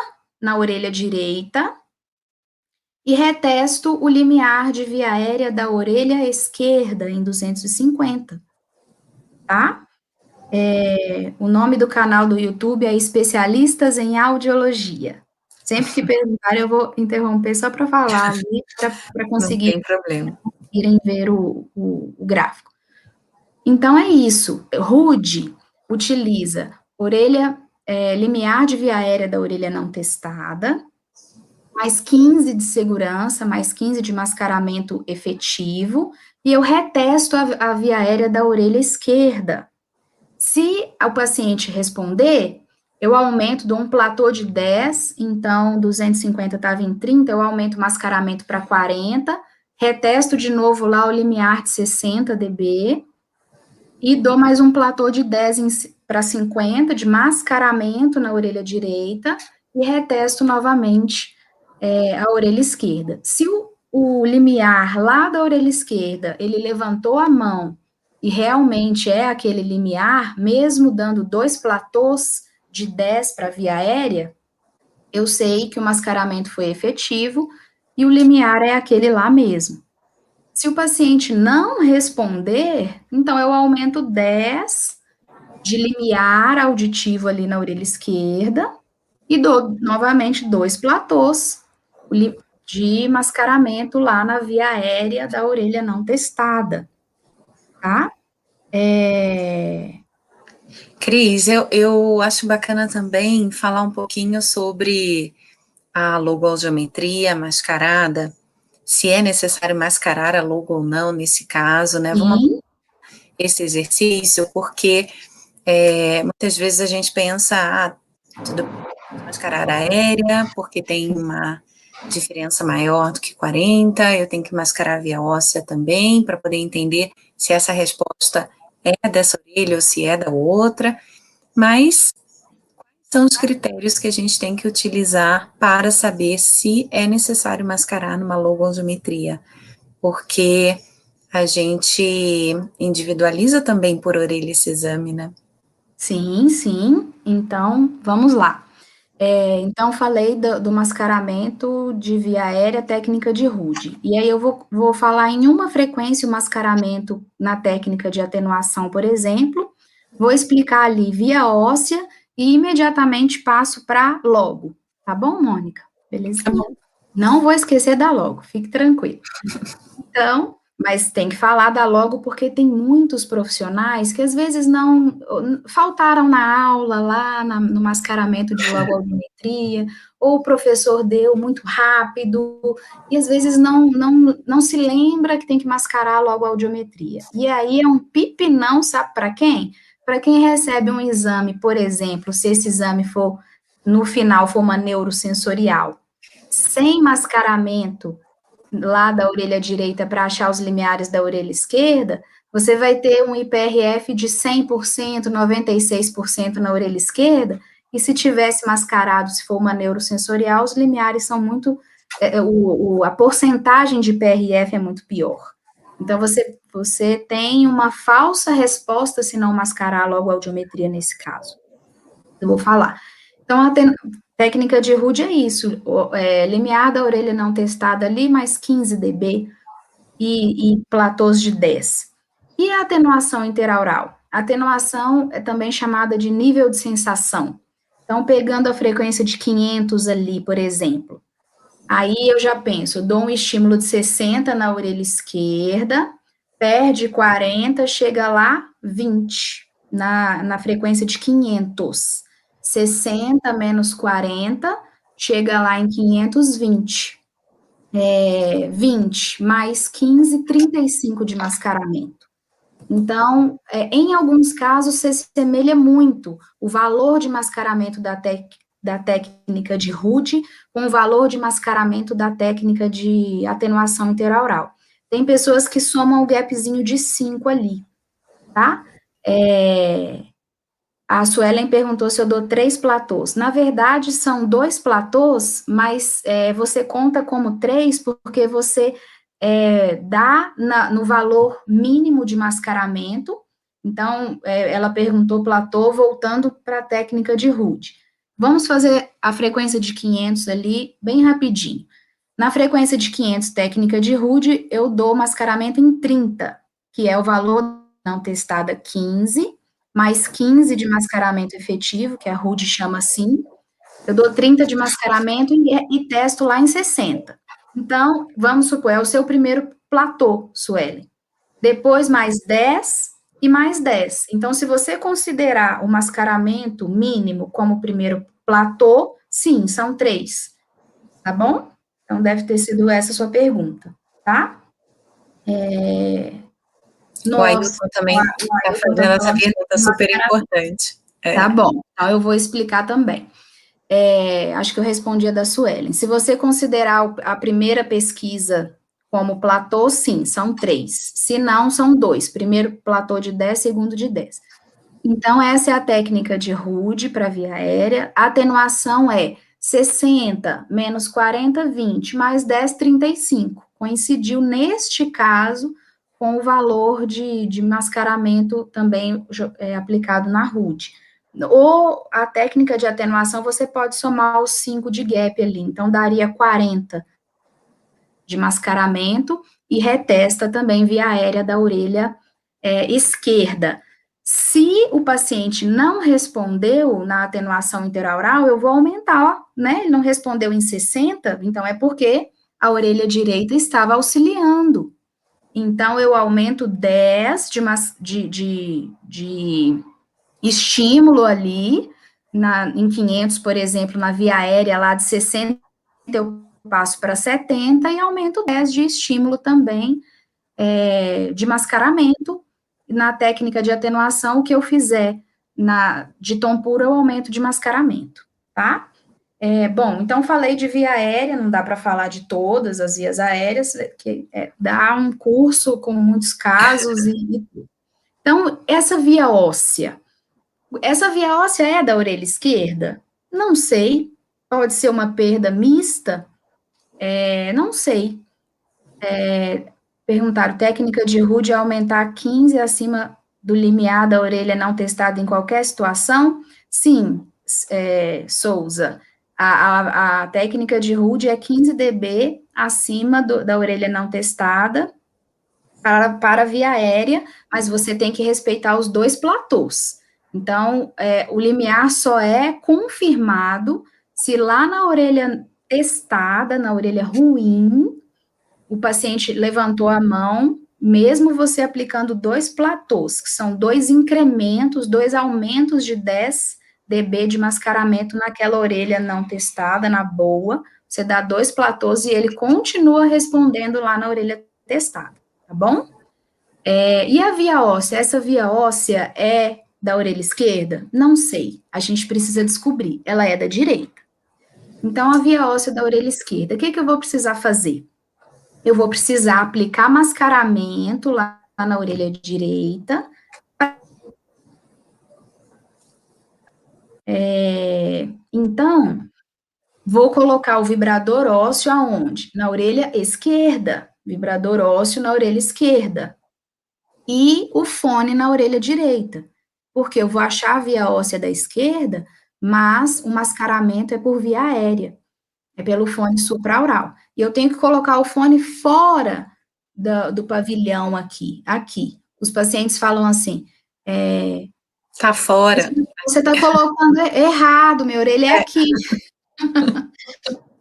na orelha direita e retesto o limiar de via aérea da orelha esquerda em 250, tá? O nome do canal do YouTube é Especialistas em Audiologia. Sempre que perguntarem, eu vou interromper só para falar ali, para Não conseguir tem problema. irem ver o gráfico. Então, é isso. Rude utiliza limiar de via aérea da orelha não testada, mais 15 de segurança, mais 15 de mascaramento efetivo, e eu retesto a via aérea da orelha esquerda. Se o paciente responder, eu aumento, dou um platô de 10, então 250 estava em 30, eu aumento o mascaramento para 40, retesto de novo lá o limiar de 60 dB, e dou mais um platô de 10 para 50 de mascaramento na orelha direita, e retesto novamente a orelha esquerda. Se o limiar lá da orelha esquerda, ele levantou a mão e realmente é aquele limiar, mesmo dando 2 platôs de 10 para a via aérea, eu sei que o mascaramento foi efetivo e o limiar é aquele lá mesmo. Se o paciente não responder, então eu aumento 10 de limiar auditivo ali na orelha esquerda e dou novamente 2 platôs de mascaramento lá na via aérea da orelha não testada, tá? Cris, eu acho bacana também falar um pouquinho sobre a logoaudiometria mascarada, se é necessário mascarar a logo ou não nesse caso, né? Vamos esse exercício, porque muitas vezes a gente pensa, tudo bem, mascarar a aérea, porque tem uma diferença maior do que 40, eu tenho que mascarar a via óssea também, para poder entender se essa resposta é dessa orelha ou se é da outra, mas quais são os critérios que a gente tem que utilizar para saber se é necessário mascarar numa logoaudiometria? Porque a gente individualiza também por orelha esse exame, né? Sim, sim. Então, vamos lá. Então, falei do mascaramento de via aérea, técnica de Rude. E aí eu vou falar em uma frequência o mascaramento na técnica de atenuação, por exemplo. Vou explicar ali via óssea e imediatamente passo para logo. Tá bom, Mônica? Belezinha? Não vou esquecer da logo, fique tranquilo. Então, mas tem que falar da logo porque tem muitos profissionais que às vezes não faltaram na aula lá no mascaramento de logoaudiometria, ou o professor deu muito rápido e às vezes não se lembra que tem que mascarar a logoaudiometria. E aí é um pipinão, sabe para quem? Para quem recebe um exame, por exemplo, se esse exame for no final for uma neurosensorial, sem mascaramento lá da orelha direita para achar os limiares da orelha esquerda, você vai ter um IPRF de 100%, 96% na orelha esquerda, e se tivesse mascarado, se for uma neurosensorial, os limiares são muito, a porcentagem de IPRF é muito pior. Então, você tem uma falsa resposta se não mascarar logo a audiometria nesse caso. Eu vou falar. Então, a técnica de Rude é isso, limiar da orelha não testada ali, mais 15 dB e platôs de 10. E a atenuação interaural? A atenuação é também chamada de nível de sensação. Então, pegando a frequência de 500 ali, por exemplo, aí eu já penso, dou um estímulo de 60 na orelha esquerda, perde 40, chega lá 20, na frequência de 500. 60 menos 40, chega lá em 520. 20 mais 15, 35 de mascaramento. Então, em alguns casos, se assemelha muito o valor de mascaramento da técnica de Rude com o valor de mascaramento da técnica de atenuação interaural. Tem pessoas que somam o gapzinho de 5 ali, tá? A Suelen perguntou se eu dou 3 platôs. Na verdade, são 2 platôs, mas você conta como 3 porque você dá no valor mínimo de mascaramento. Então, ela perguntou platô, voltando para a técnica de Rude. Vamos fazer a frequência de 500 ali, bem rapidinho. Na frequência de 500, técnica de Rude, eu dou mascaramento em 30, que é o valor não testada 15, mais 15 de mascaramento efetivo, que a Rude chama assim. Eu dou 30 de mascaramento e testo lá em 60. Então, vamos supor, é o seu primeiro platô, Suelen. Depois, mais 10 e mais 10. Então, se você considerar o mascaramento mínimo como primeiro platô, sim, são 3. Tá bom? Então, deve ter sido essa a sua pergunta, tá? O Nossa, Ailton também está Ailton tá fazendo essa falando pergunta de super mascaramento. importante. Tá bom, então eu vou explicar também. Acho que eu respondi a da Suelen. Se você considerar a primeira pesquisa como platô, sim, são 3. Se não, são 2. Primeiro platô de 10, segundo de 10. Então, essa é a técnica de Rude para via aérea. A atenuação é 60 menos 40, 20, mais 10, 35. Coincidiu, neste caso, com o valor de mascaramento também aplicado na Rude. Ou a técnica de atenuação, você pode somar os 5 de gap ali, então daria 40 de mascaramento e retesta também via aérea da orelha esquerda. Se o paciente não respondeu na atenuação interaural, eu vou aumentar, né? Ele não respondeu em 60, então é porque a orelha direita estava auxiliando. Então, eu aumento 10 de estímulo ali, em 500, por exemplo, na via aérea lá de 60, eu passo para 70 e aumento 10 de estímulo também, de mascaramento. Na técnica de atenuação, o que eu fizer de tom puro, eu aumento de mascaramento, tá? Bom, então falei de via aérea, não dá para falar de todas as vias aéreas, que dá um curso com muitos casos então, essa via óssea é da orelha esquerda? Não sei. Pode ser uma perda mista? Não sei. Perguntaram, técnica de Rude é aumentar 15 acima do limiar da orelha não testada em qualquer situação? Sim, Souza. A técnica de Rude é 15 dB acima da orelha não testada para a via aérea, mas você tem que respeitar os 2 platôs. Então, o limiar só é confirmado se lá na orelha testada, na orelha ruim, o paciente levantou a mão, mesmo você aplicando 2 platôs, que são 2 incrementos, 2 aumentos de 10 dB de mascaramento naquela orelha não testada, na boa, você dá 2 platôs e ele continua respondendo lá na orelha testada, tá bom? E a via óssea? Essa via óssea é da orelha esquerda? Não sei, a gente precisa descobrir. Ela é da direita. Então, a via óssea da orelha esquerda, o que eu vou precisar fazer? Eu vou precisar aplicar mascaramento lá na orelha direita. Então, vou colocar o vibrador ósseo aonde? Na orelha esquerda. vibrador ósseo na orelha esquerda, e o fone na orelha direita, porque eu vou achar a via óssea da esquerda, mas o mascaramento é por via aérea, é pelo fone supraural. E eu tenho que colocar o fone fora do pavilhão aqui. Os pacientes falam assim, Tá fora. você está colocando errado, minha orelha é aqui.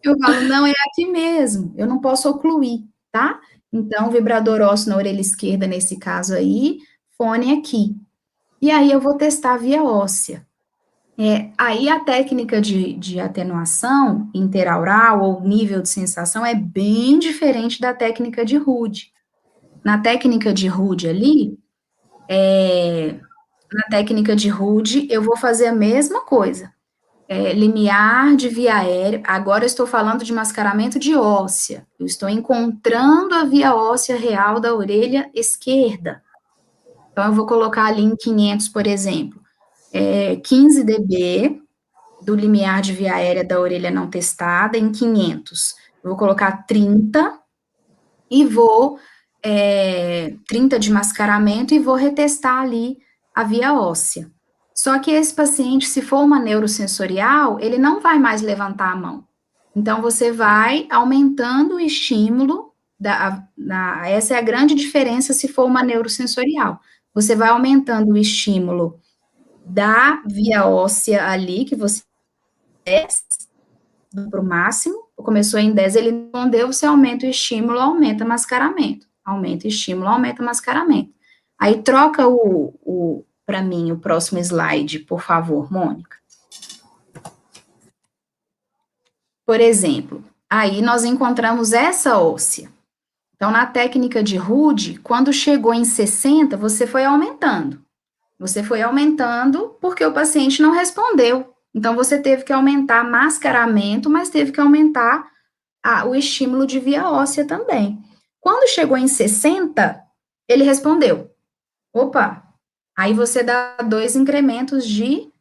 Eu falo, não, é aqui mesmo, eu não posso ocluir, tá? Então, vibrador ósseo na orelha esquerda, nesse caso aí, fone aqui. E aí eu vou testar a via óssea. Aí a técnica de atenuação interaural ou nível de sensação é bem diferente da técnica de Rude. Na técnica de Rude ali, eu vou fazer a mesma coisa. Limiar de via aérea, agora eu estou falando de mascaramento de óssea, eu estou encontrando a via óssea real da orelha esquerda. Então, eu vou colocar ali em 500, por exemplo, 15 dB do limiar de via aérea da orelha não testada em 500. Eu vou colocar 30 e vou 30 de mascaramento e vou retestar ali a via óssea. Só que esse paciente, se for uma neurosensorial, ele não vai mais levantar a mão. Então, você vai aumentando o estímulo, essa é a grande diferença se for uma neurosensorial. Você vai aumentando o estímulo da via óssea ali, que você para o máximo, começou em 10, ele respondeu, você aumenta o estímulo, aumenta o mascaramento. Aumenta o estímulo, aumenta o mascaramento. Aí troca para mim, o próximo slide, por favor, Mônica. Por exemplo, aí nós encontramos essa óssea. Então, na técnica de Rude, quando chegou em 60, você foi aumentando. Você foi aumentando porque o paciente não respondeu. Então, você teve que aumentar mascaramento, mas teve que aumentar o estímulo de via óssea também. Quando chegou em 60, ele respondeu. Opa! Aí você dá 2 incrementos de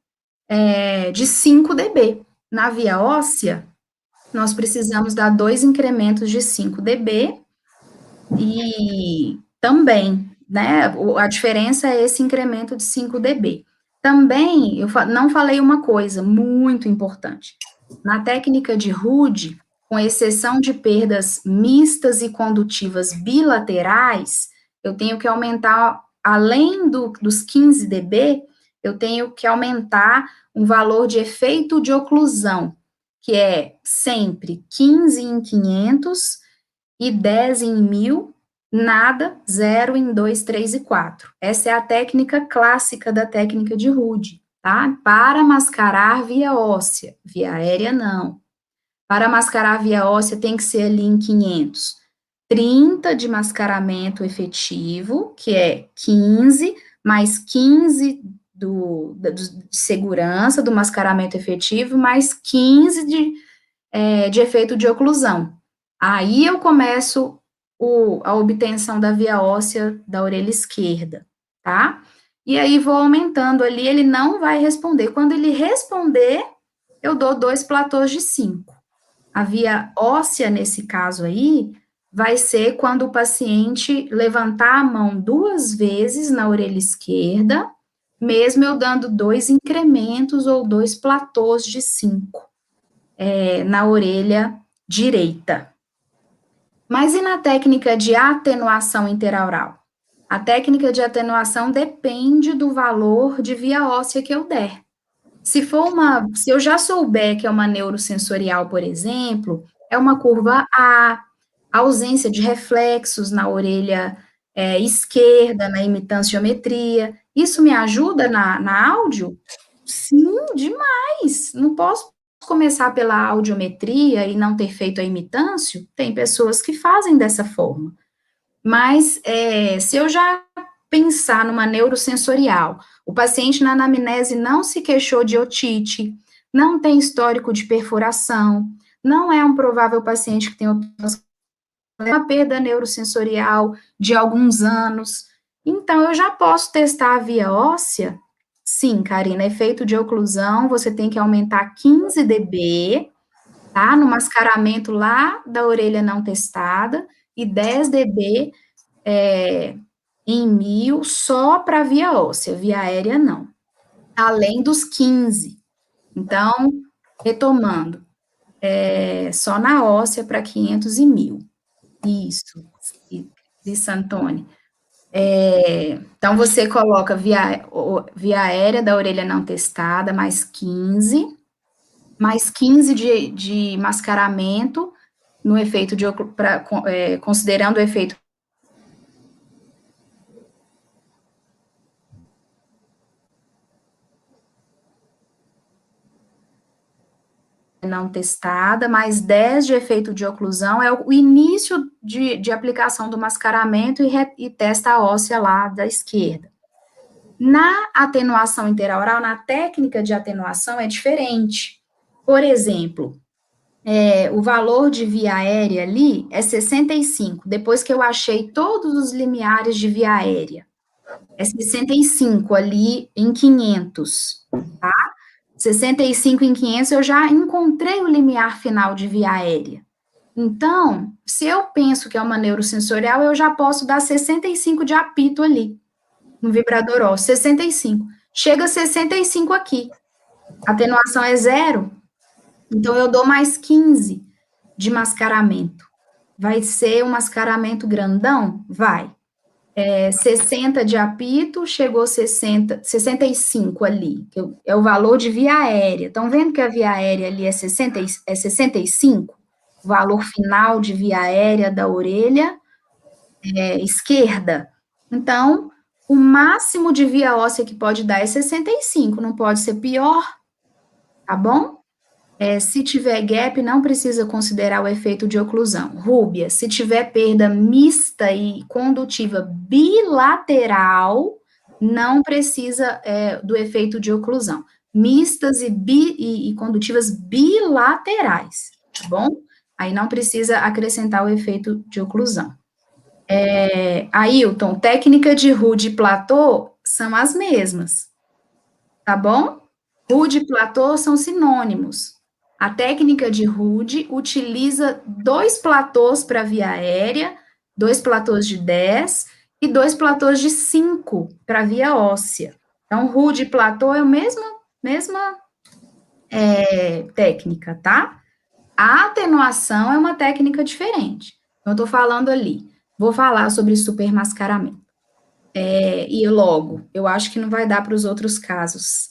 5 dB. Na via óssea, nós precisamos dar 2 incrementos de 5 dB e também, né, a diferença é esse incremento de 5 dB. Também, eu não falei uma coisa muito importante. Na técnica de Rude, com exceção de perdas mistas e condutivas bilaterais, eu tenho que aumentar, além dos 15 dB, eu tenho que aumentar um valor de efeito de oclusão, que é sempre 15 em 500 e 10 em 1000, nada, 0 em 2, 3 e 4. Essa é a técnica clássica da técnica de Rude, tá? Para mascarar via óssea, via aérea não. Para mascarar via óssea tem que ser ali em 500. 30 de mascaramento efetivo, que é 15, mais 15 de segurança, do mascaramento efetivo, mais 15 de efeito de oclusão. Aí eu começo a obtenção da via óssea da orelha esquerda, tá? E aí vou aumentando ali, ele não vai responder. Quando ele responder, eu dou 2 platôs de 5. A via óssea, nesse caso aí, vai ser quando o paciente levantar a mão 2 vezes na orelha esquerda, mesmo eu dando 2 incrementos ou 2 platôs de 5 na orelha direita. Mas e na técnica de atenuação interaural? A técnica de atenuação depende do valor de via óssea que eu der. Se eu já souber que é uma neurosensorial, por exemplo, é uma curva A, ausência de reflexos na orelha esquerda, na imitanciometria. Isso me ajuda na áudio? Sim, demais. Não posso começar pela audiometria e não ter feito a imitância? Tem pessoas que fazem dessa forma. Mas se eu já pensar numa neurosensorial, o paciente na anamnese não se queixou de otite, não tem histórico de perfuração, não é um provável paciente que tem uma perda neurosensorial de alguns anos, então eu já posso testar a via óssea. Sim, Karina, efeito de oclusão, você tem que aumentar 15 dB, tá? No mascaramento lá da orelha não testada, e 10 dB em 1000 só para via óssea, via aérea não. Além dos 15. Então, retomando, só na óssea para 500 e 1000. Isso, Cris Antônio. Então, você coloca via aérea da orelha não testada, mais 15 de mascaramento, no efeito de, considerando o efeito não testada, mais 10 de efeito de oclusão, é o início de aplicação do mascaramento e testa óssea lá da esquerda. Na atenuação interaural, na técnica de atenuação é diferente. Por exemplo, o valor de via aérea ali é 65, depois que eu achei todos os limiares de via aérea. É 65 ali em 500, tá? 65 em 500, eu já encontrei o limiar final de via aérea. Então, se eu penso que é uma neurosensorial, eu já posso dar 65 de apito ali, no vibrador ósseo, 65. Chega a 65 aqui. A atenuação é 0, então eu dou mais 15 de mascaramento. Vai ser um mascaramento grandão? Vai. 60 de apito, chegou 65 ali, que é o valor de via aérea. Estão vendo que a via aérea ali é 65? O valor final de via aérea da orelha esquerda. Então, o máximo de via óssea que pode dar é 65, não pode ser pior, tá bom? Se tiver gap, não precisa considerar o efeito de oclusão. Rúbia, se tiver perda mista e condutiva bilateral, não precisa do efeito de oclusão. Mistas e condutivas bilaterais, tá bom? Aí não precisa acrescentar o efeito de oclusão. Ailton, técnica de Rude e platô são as mesmas, tá bom? Rude e platô são sinônimos. A técnica de Rude utiliza 2 platôs para via aérea, 2 platôs de 10 e 2 platôs de 5 para via óssea. Então, Rude e platô é a mesma técnica, tá? A atenuação é uma técnica diferente. Então, eu estou falando ali, vou falar sobre supermascaramento. E logo, eu acho que não vai dar para os outros casos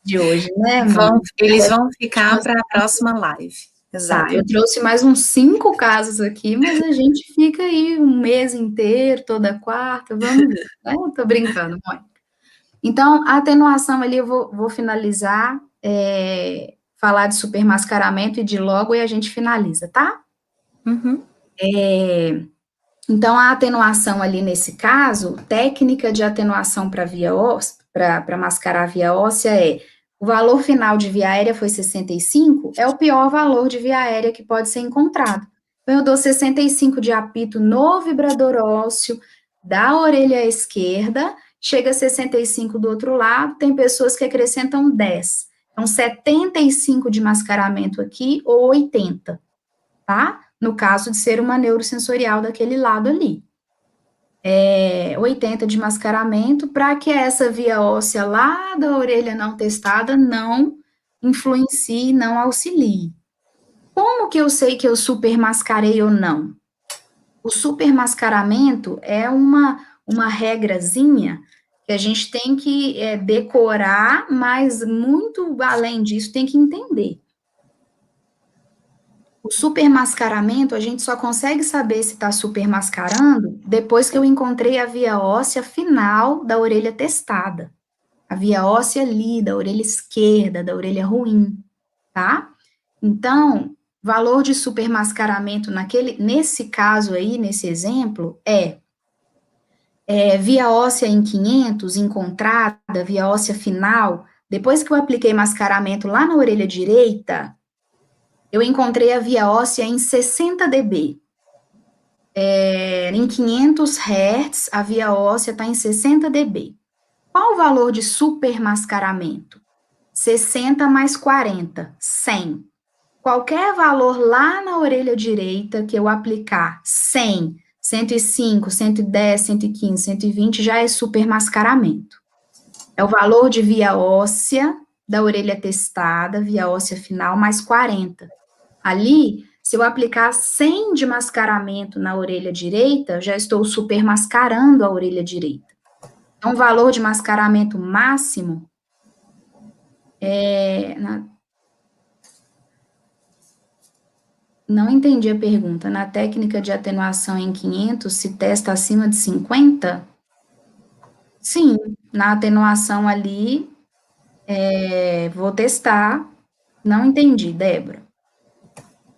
de hoje, né, mãe? Eles vão ficar para a próxima live. Exato. Tá, eu trouxe mais uns 5 casos aqui, mas a gente fica aí um mês inteiro, toda quarta, vamos ver, né? Eu tô brincando, mãe. Então, a atenuação ali, eu vou finalizar, falar de supermascaramento e de logo, e a gente finaliza, tá? Uhum. Então, a atenuação ali, nesse caso, técnica de atenuação para via óssea, para mascarar a via óssea o valor final de via aérea foi 65, é o pior valor de via aérea que pode ser encontrado. Então, eu dou 65 de apito no vibrador ósseo da orelha esquerda, chega a 65 do outro lado, tem pessoas que acrescentam 10. Então, 75 de mascaramento aqui, ou 80, tá? No caso de ser uma neurosensorial daquele lado ali. 80 de mascaramento, para que essa via óssea lá da orelha não testada não influencie, não auxilie. Como que eu sei que eu supermascarei ou não? O supermascaramento é uma regrazinha que a gente tem que decorar, mas muito além disso, tem que entender. O supermascaramento, a gente só consegue saber se está supermascarando depois que eu encontrei a via óssea final da orelha testada. A via óssea ali, da orelha esquerda, da orelha ruim, tá? Então, valor de supermascaramento nesse caso aí, nesse exemplo, via óssea em 500, encontrada, via óssea final, depois que eu apliquei mascaramento lá na orelha direita, eu encontrei a via óssea em 60 dB. Em 500 Hz, a via óssea está em 60 dB. Qual o valor de supermascaramento? 60 mais 40, 100. qualquer valor lá na orelha direita que eu aplicar, 100, 105, 110, 115, 120, já é supermascaramento. É o valor de via óssea da orelha testada, via óssea final, mais 40. Ali, se eu aplicar 100 de mascaramento na orelha direita, já estou supermascarando a orelha direita. Então, o valor de mascaramento máximo Não entendi a pergunta. Na técnica de atenuação em 500, se testa acima de 50? Sim, na atenuação ali, vou testar. Não entendi, Débora.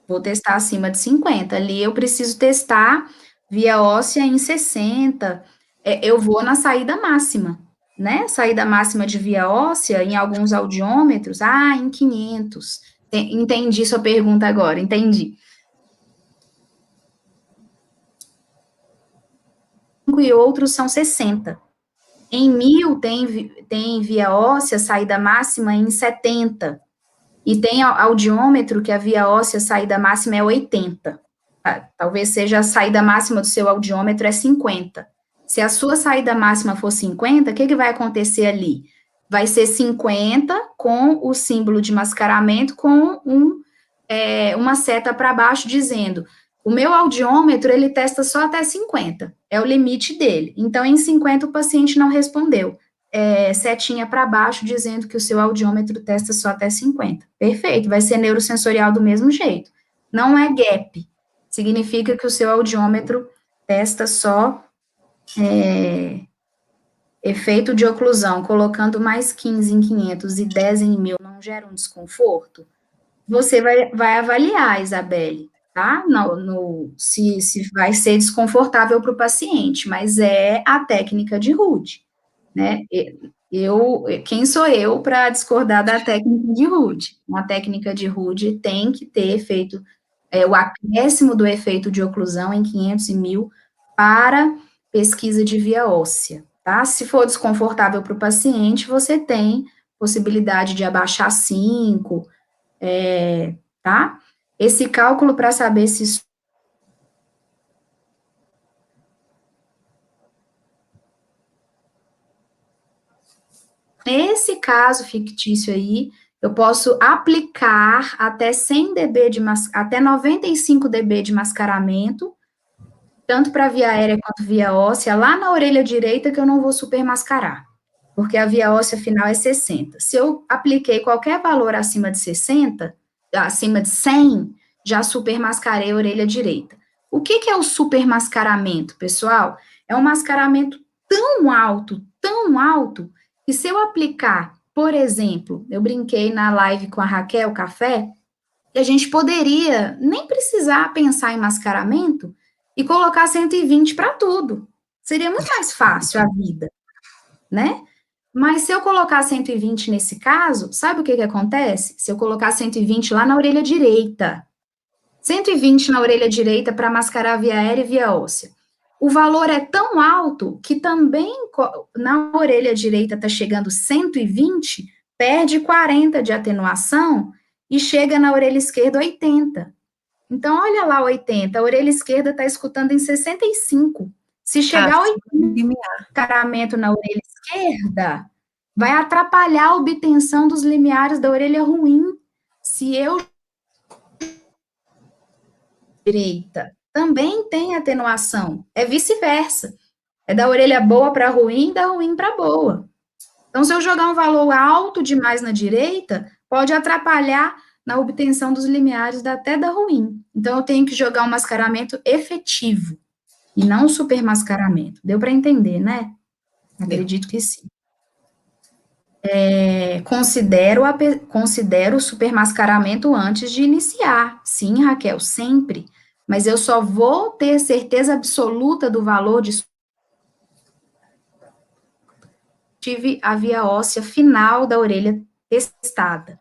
Vou testar acima de 50. Ali eu preciso testar via óssea em 60. Eu vou na saída máxima, né? Saída máxima de via óssea, em alguns audiômetros, em 500. Entendi sua pergunta agora, entendi. E outros são 60. Em 1000 tem via óssea saída máxima em 70. E tem audiômetro que a via óssea saída máxima é 80. Talvez seja a saída máxima do seu audiômetro é 50. Se a sua saída máxima for 50, o que vai acontecer ali? Vai ser 50 com o símbolo de mascaramento com uma seta para baixo dizendo: o meu audiômetro, ele testa só até 50, é o limite dele. Então, em 50, o paciente não respondeu. Setinha para baixo, dizendo que o seu audiômetro testa só até 50. Perfeito, vai ser neurosensorial do mesmo jeito. Não é gap, significa que o seu audiômetro testa só efeito de oclusão, colocando mais 15 em 500 e 10 em 1000, não gera um desconforto? Você vai avaliar, Isabelle, tá? Se vai ser desconfortável para o paciente, mas é a técnica de Rude, né? Quem sou eu para discordar da técnica de Rude? Uma técnica de Rude tem que ter efeito, o acréscimo do efeito de oclusão em 500 e 1000 para pesquisa de via óssea, tá? Se for desconfortável para o paciente, você tem possibilidade de abaixar 5, tá? Esse cálculo para saber se nesse caso fictício aí, eu posso aplicar até 100 dB até 95 dB de mascaramento, tanto para via aérea quanto via óssea, lá na orelha direita que eu não vou supermascarar, porque a via óssea final é 60. Se eu apliquei qualquer valor acima de 60, acima de 100, já supermascarei a orelha direita. O que é o supermascaramento, pessoal? É um mascaramento tão alto, que se eu aplicar, por exemplo, eu brinquei na live com a Raquel Café, que a gente poderia nem precisar pensar em mascaramento e colocar 120 para tudo. Seria muito mais fácil a vida, né? Mas se eu colocar 120 nesse caso, sabe o que acontece? Se eu colocar 120 lá na orelha direita, 120 na orelha direita para mascarar via aérea e via óssea. O valor é tão alto que também na orelha direita está chegando 120, perde 40 de atenuação e chega na orelha esquerda 80. Então, olha lá 80, a orelha esquerda está escutando em 65. Se chegar 80 mascaramento na orelha esquerda, vai atrapalhar a obtenção dos limiares da orelha ruim. Se eu direita também tem atenuação, é vice-versa. É da orelha boa para ruim, da ruim para boa. Então, se eu jogar um valor alto demais na direita, pode atrapalhar na obtenção dos limiares até da ruim. Então, eu tenho que jogar um mascaramento efetivo, e não um supermascaramento. Deu para entender, né? Acredito que sim. Considero o supermascaramento antes de iniciar. Sim, Raquel, sempre. Mas eu só vou ter certeza absoluta do valor de tive a via óssea final da orelha testada,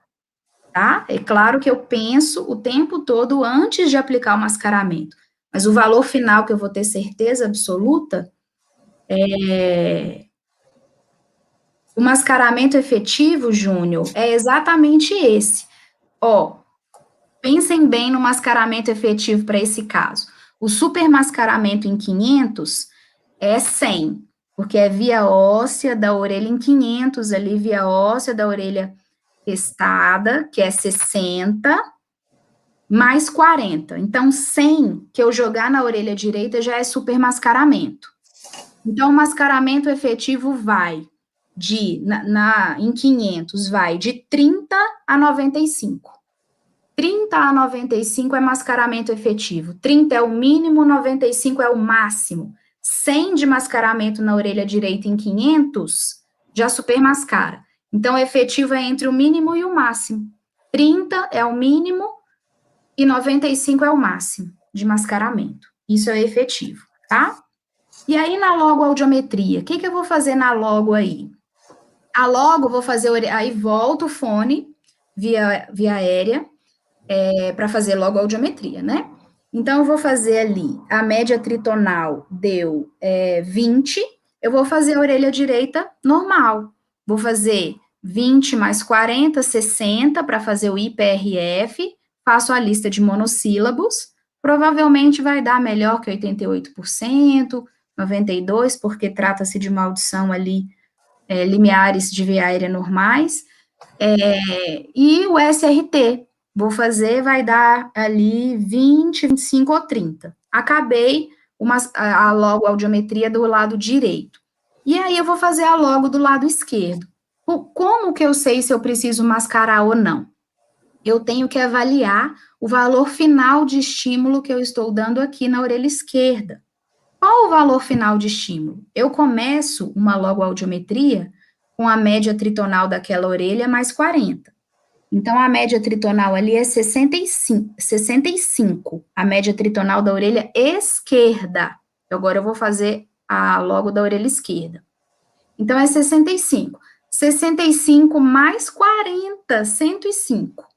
tá? É claro que eu penso o tempo todo antes de aplicar o mascaramento, mas o valor final que eu vou ter certeza absoluta o mascaramento efetivo, Júnior, é exatamente esse. Ó, Pensem bem no mascaramento efetivo para esse caso. O supermascaramento em 500 é 100, porque é via óssea da orelha em 500, ali via óssea da orelha testada, que é 60, mais 40. Então, 100 que eu jogar na orelha direita já é supermascaramento. Então, o mascaramento efetivo vai em 500, vai de 30 a 95. 30 a 95 é mascaramento efetivo. 30 é o mínimo, 95 é o máximo. 100 de mascaramento na orelha direita em 500, já supermascara. Então, o efetivo é entre o mínimo e o máximo. 30 é o mínimo e 95 é o máximo de mascaramento. Isso é efetivo, tá? E aí, na logoaudiometria, o que eu vou fazer na logo aí? A logo, vou fazer, aí volta o fone via aérea, para fazer logoaudiometria, né? Então, eu vou fazer ali, a média tritonal deu 20, eu vou fazer a orelha direita normal. Vou fazer 20 mais 40, 60, para fazer o IPRF, faço a lista de monossílabos, provavelmente vai dar melhor que 88%, 92%, porque trata-se de uma audição ali, limiares de via aérea normais, e o SRT, vou fazer, vai dar ali 20, 25 ou 30. Acabei a logoaudiometria do lado direito. E aí eu vou fazer a logo do lado esquerdo. Como que eu sei se eu preciso mascarar ou não? Eu tenho que avaliar o valor final de estímulo que eu estou dando aqui na orelha esquerda. Qual o valor final de estímulo? Eu começo uma logoaudiometria com a média tritonal daquela orelha mais 40. Então, a média tritonal ali é 65, a média tritonal da orelha esquerda. Agora eu vou fazer a logo da orelha esquerda. Então, é 65. 65 mais 40, 105,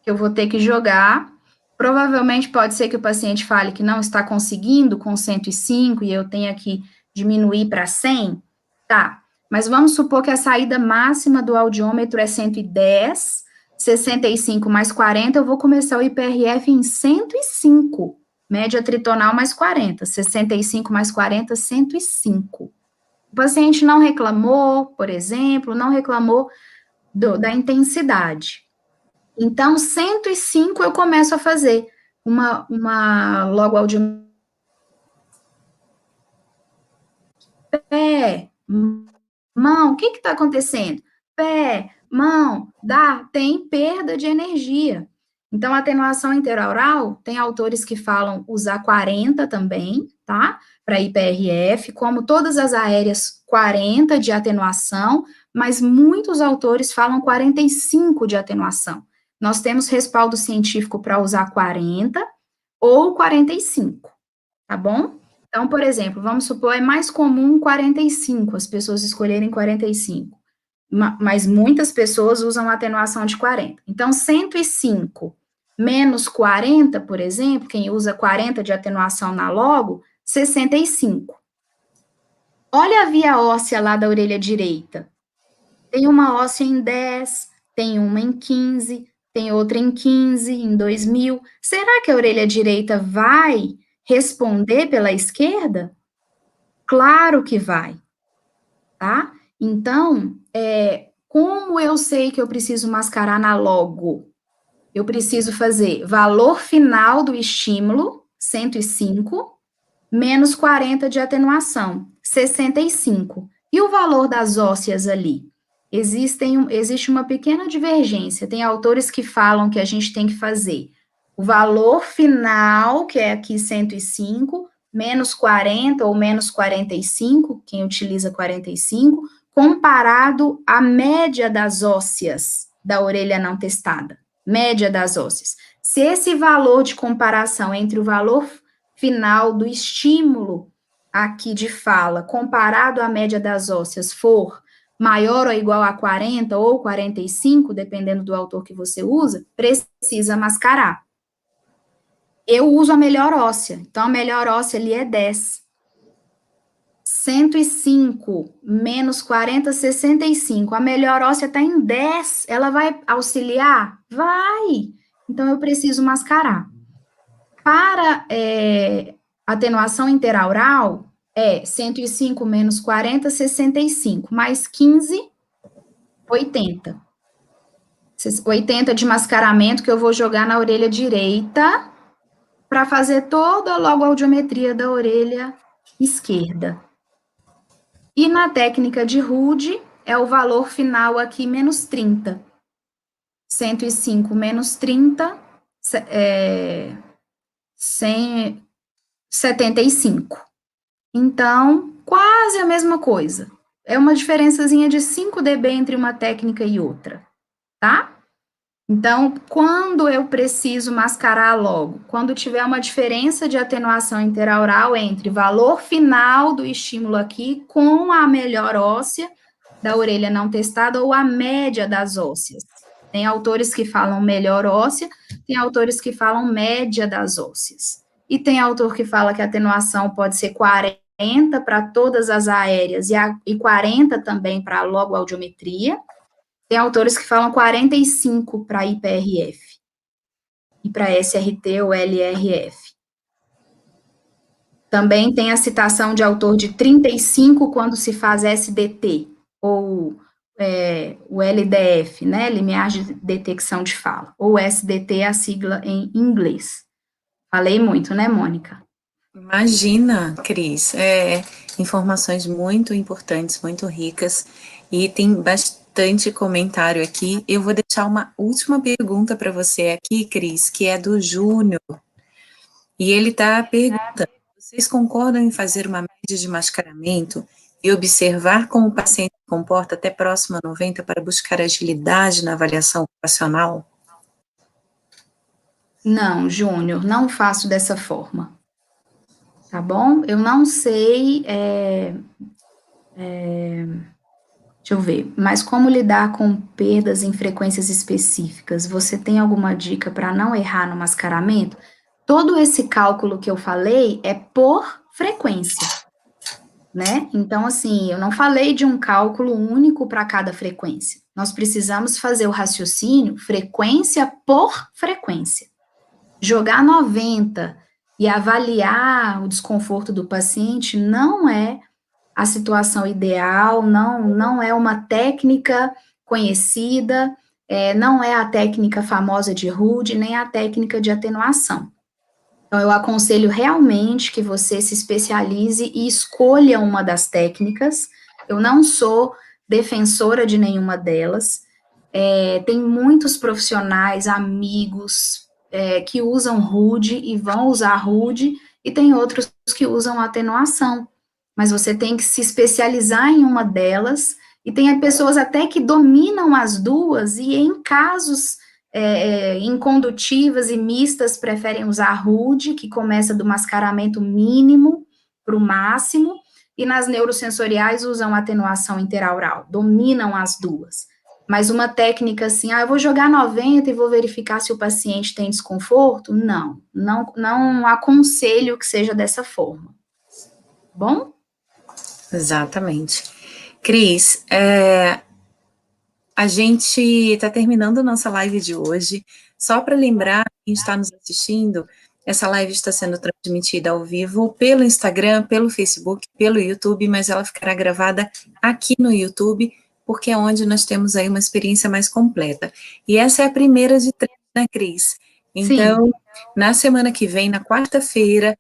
que eu vou ter que jogar. Provavelmente pode ser que o paciente fale que não está conseguindo com 105 e eu tenha que diminuir para 100. Tá, mas vamos supor que a saída máxima do audiômetro é 110, 65 mais 40, eu vou começar o IPRF em 105, média tritonal mais 40, 65 mais 40, 105. O paciente não reclamou, por exemplo, não reclamou da intensidade. Então, 105 eu começo a fazer uma logoaudiometria. Pé, mão, o que está acontecendo? Pé, mão, tem perda de energia. Então, a atenuação interaural, tem autores que falam usar 40 também, tá? Para IPRF, como todas as aéreas, 40 de atenuação, mas muitos autores falam 45 de atenuação. Nós temos respaldo científico para usar 40 ou 45, tá bom? Então, por exemplo, vamos supor, é mais comum 45, as pessoas escolherem 45, mas muitas pessoas usam atenuação de 40. Então, 105 menos 40, por exemplo, quem usa 40 de atenuação na logo, 65. Olha a via óssea lá da orelha direita. Tem uma óssea em 10, tem uma em 15, tem outra em 15, em 2000. Será que a orelha direita vai responder pela esquerda? Claro que vai, tá? Então, como eu sei que eu preciso mascarar na logo? Eu preciso fazer valor final do estímulo, 105, menos 40 de atenuação, 65. E o valor das ósseas ali? Existe uma pequena divergência. Tem autores que falam que a gente tem que fazer o valor final, que é aqui 105, menos 40 ou menos 45, quem utiliza 45, comparado à média das ósseas da orelha não testada. Média das ósseas. Se esse valor de comparação entre o valor final do estímulo aqui de fala, comparado à média das ósseas, for maior ou igual a 40 ou 45, dependendo do autor que você usa, precisa mascarar. Eu uso a melhor óssea, então a melhor óssea ali é 10. 105 menos 40, 65. A melhor óssea está em 10. Ela vai auxiliar? Vai! Então, eu preciso mascarar. Para atenuação interaural, é 105 menos 40, 65, mais 15, 80. 80 de mascaramento que eu vou jogar na orelha direita para fazer toda a logoaudiometria da orelha esquerda. E na técnica de Rude, é o valor final aqui, menos 30. 105 menos 30, 75. Então, quase a mesma coisa. É uma diferençazinha de 5 dB entre uma técnica e outra, tá? Então, quando eu preciso mascarar logo? Quando tiver uma diferença de atenuação interaural entre valor final do estímulo aqui com a melhor óssea da orelha não testada ou a média das ósseas. Tem autores que falam melhor óssea, tem autores que falam média das ósseas. E tem autor que fala que a atenuação pode ser 40 para todas as aéreas e 40 também para a logoaudiometria. Tem autores que falam 45 para IPRF e para SRT ou LRF. Também tem a citação de autor de 35 quando se faz SDT, ou o LDF, né, limiar de detecção de fala, ou SDT, a sigla em inglês. Falei muito, né, Mônica? Imagina, Cris, informações muito importantes, muito ricas, e tem bastante comentário aqui. Eu vou deixar uma última pergunta para você aqui, Cris, que é do Júnior, e ele está perguntando, vocês concordam em fazer uma média de mascaramento e observar como o paciente se comporta até próximo a 90 para buscar agilidade na avaliação ocupacional? Não, Júnior, não faço dessa forma. Tá bom? Eu não sei, deixa eu ver, mas como lidar com perdas em frequências específicas? Você tem alguma dica para não errar no mascaramento? Todo esse cálculo que eu falei é por frequência, né? Então, assim, eu não falei de um cálculo único para cada frequência. Nós precisamos fazer o raciocínio frequência por frequência. Jogar 90 e avaliar o desconforto do paciente não é a situação ideal, não é uma técnica conhecida, não é a técnica famosa de Rude, nem a técnica de atenuação. Então, eu aconselho realmente que você se especialize e escolha uma das técnicas. Eu não sou defensora de nenhuma delas. Tem muitos profissionais, amigos, que usam Rude e vão usar Rude, e tem outros que usam atenuação. Mas você tem que se especializar em uma delas, e tem pessoas até que dominam as duas, e em casos incondutivas e mistas preferem usar Rude, que começa do mascaramento mínimo para o máximo, e nas neurosensoriais usam atenuação interaural, dominam as duas. Mas uma técnica assim, eu vou jogar 90 e vou verificar se o paciente tem desconforto? Não aconselho que seja dessa forma. Bom? Exatamente. Cris, a gente está terminando a nossa live de hoje. Só para lembrar quem está nos assistindo, essa live está sendo transmitida ao vivo pelo Instagram, pelo Facebook, pelo YouTube, mas ela ficará gravada aqui no YouTube, porque é onde nós temos aí uma experiência mais completa. E essa é a primeira de 3, né, Cris? Então, sim, na semana que vem, na quarta-feira,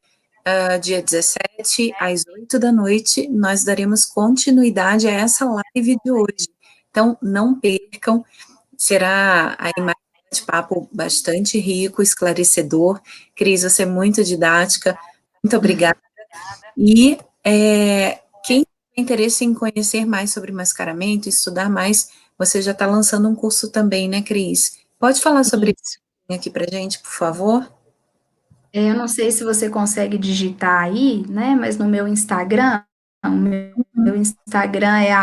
dia 17, às 8 da noite, nós daremos continuidade a essa live de hoje. Então, não percam, será aí mais um bate-papo bastante rico, esclarecedor. Cris, você é muito didática, muito obrigada. E quem tem interesse em conhecer mais sobre mascaramento, estudar mais, você já está lançando um curso também, né, Cris? Pode falar sobre isso aqui para gente, por favor? Eu não sei se você consegue digitar aí, né, mas no meu Instagram, o meu Instagram é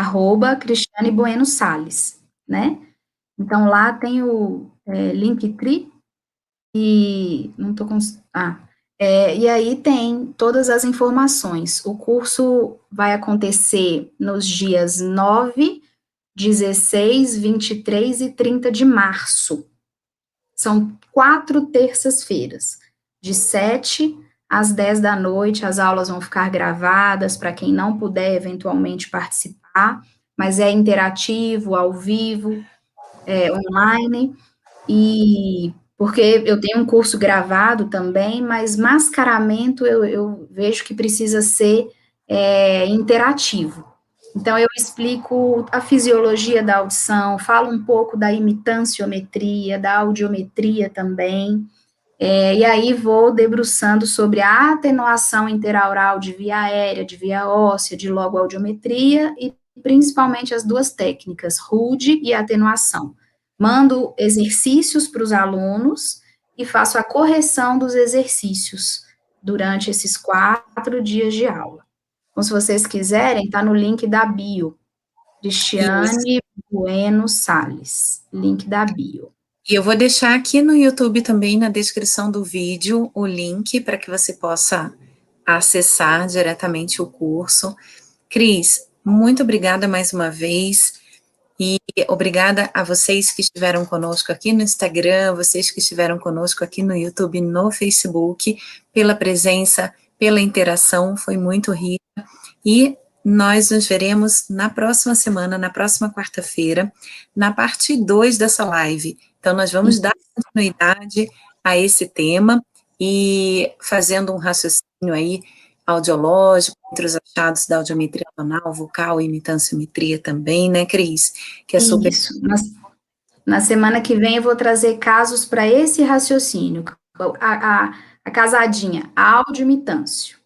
@Cristiane Bueno Sales, né? Então, lá tem o Linktree, e não tô com... e aí tem todas as informações. O curso vai acontecer nos dias 9, 16, 23 e 30 de março, São 4 terças-feiras, de 7 às 10 da noite, as aulas vão ficar gravadas para quem não puder eventualmente participar, mas é interativo, ao vivo, online, e porque eu tenho um curso gravado também, mas mascaramento eu vejo que precisa ser interativo. Então, eu explico a fisiologia da audição, falo um pouco da imitanciometria, da audiometria também, e aí vou debruçando sobre a atenuação interaural de via aérea, de via óssea, de logoaudiometria, e principalmente as 2 técnicas, RUD e atenuação. Mando exercícios para os alunos e faço a correção dos exercícios durante esses 4 dias de aula. Então, se vocês quiserem, está no link da bio, Cristiane Bueno Salles, link da bio. E eu vou deixar aqui no YouTube também, na descrição do vídeo, o link para que você possa acessar diretamente o curso. Cris, muito obrigada mais uma vez, e obrigada a vocês que estiveram conosco aqui no Instagram, vocês que estiveram conosco aqui no YouTube, no Facebook, pela presença, pela interação, foi muito rica, e nós nos veremos na próxima semana, na próxima quarta-feira, na parte 2 dessa live. Então, nós vamos dar continuidade a esse tema e fazendo um raciocínio aí audiológico, entre os achados da audiometria tonal, vocal e imitanciometria também, né, Cris? Que é super... Isso. Na semana que vem eu vou trazer casos para esse raciocínio, a casadinha, áudio e imitâncio.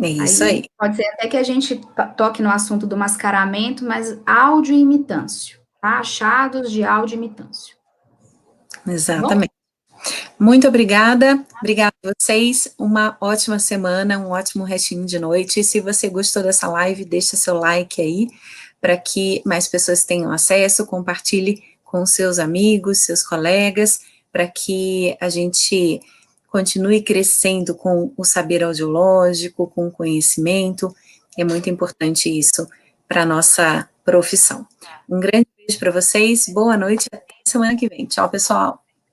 É isso aí. Pode ser até que a gente toque no assunto do mascaramento, mas áudio e imitâncio, tá? Achados de áudio e imitâncio. Exatamente. Muito obrigada a vocês, uma ótima semana, um ótimo restinho de noite, e se você gostou dessa live, deixa seu like aí, para que mais pessoas tenham acesso, compartilhe com seus amigos, seus colegas, para que a gente continue crescendo com o saber audiológico, com o conhecimento, é muito importante isso para a nossa profissão. Um grande beijo para vocês, boa noite, até semana que vem. Tchau, pessoal!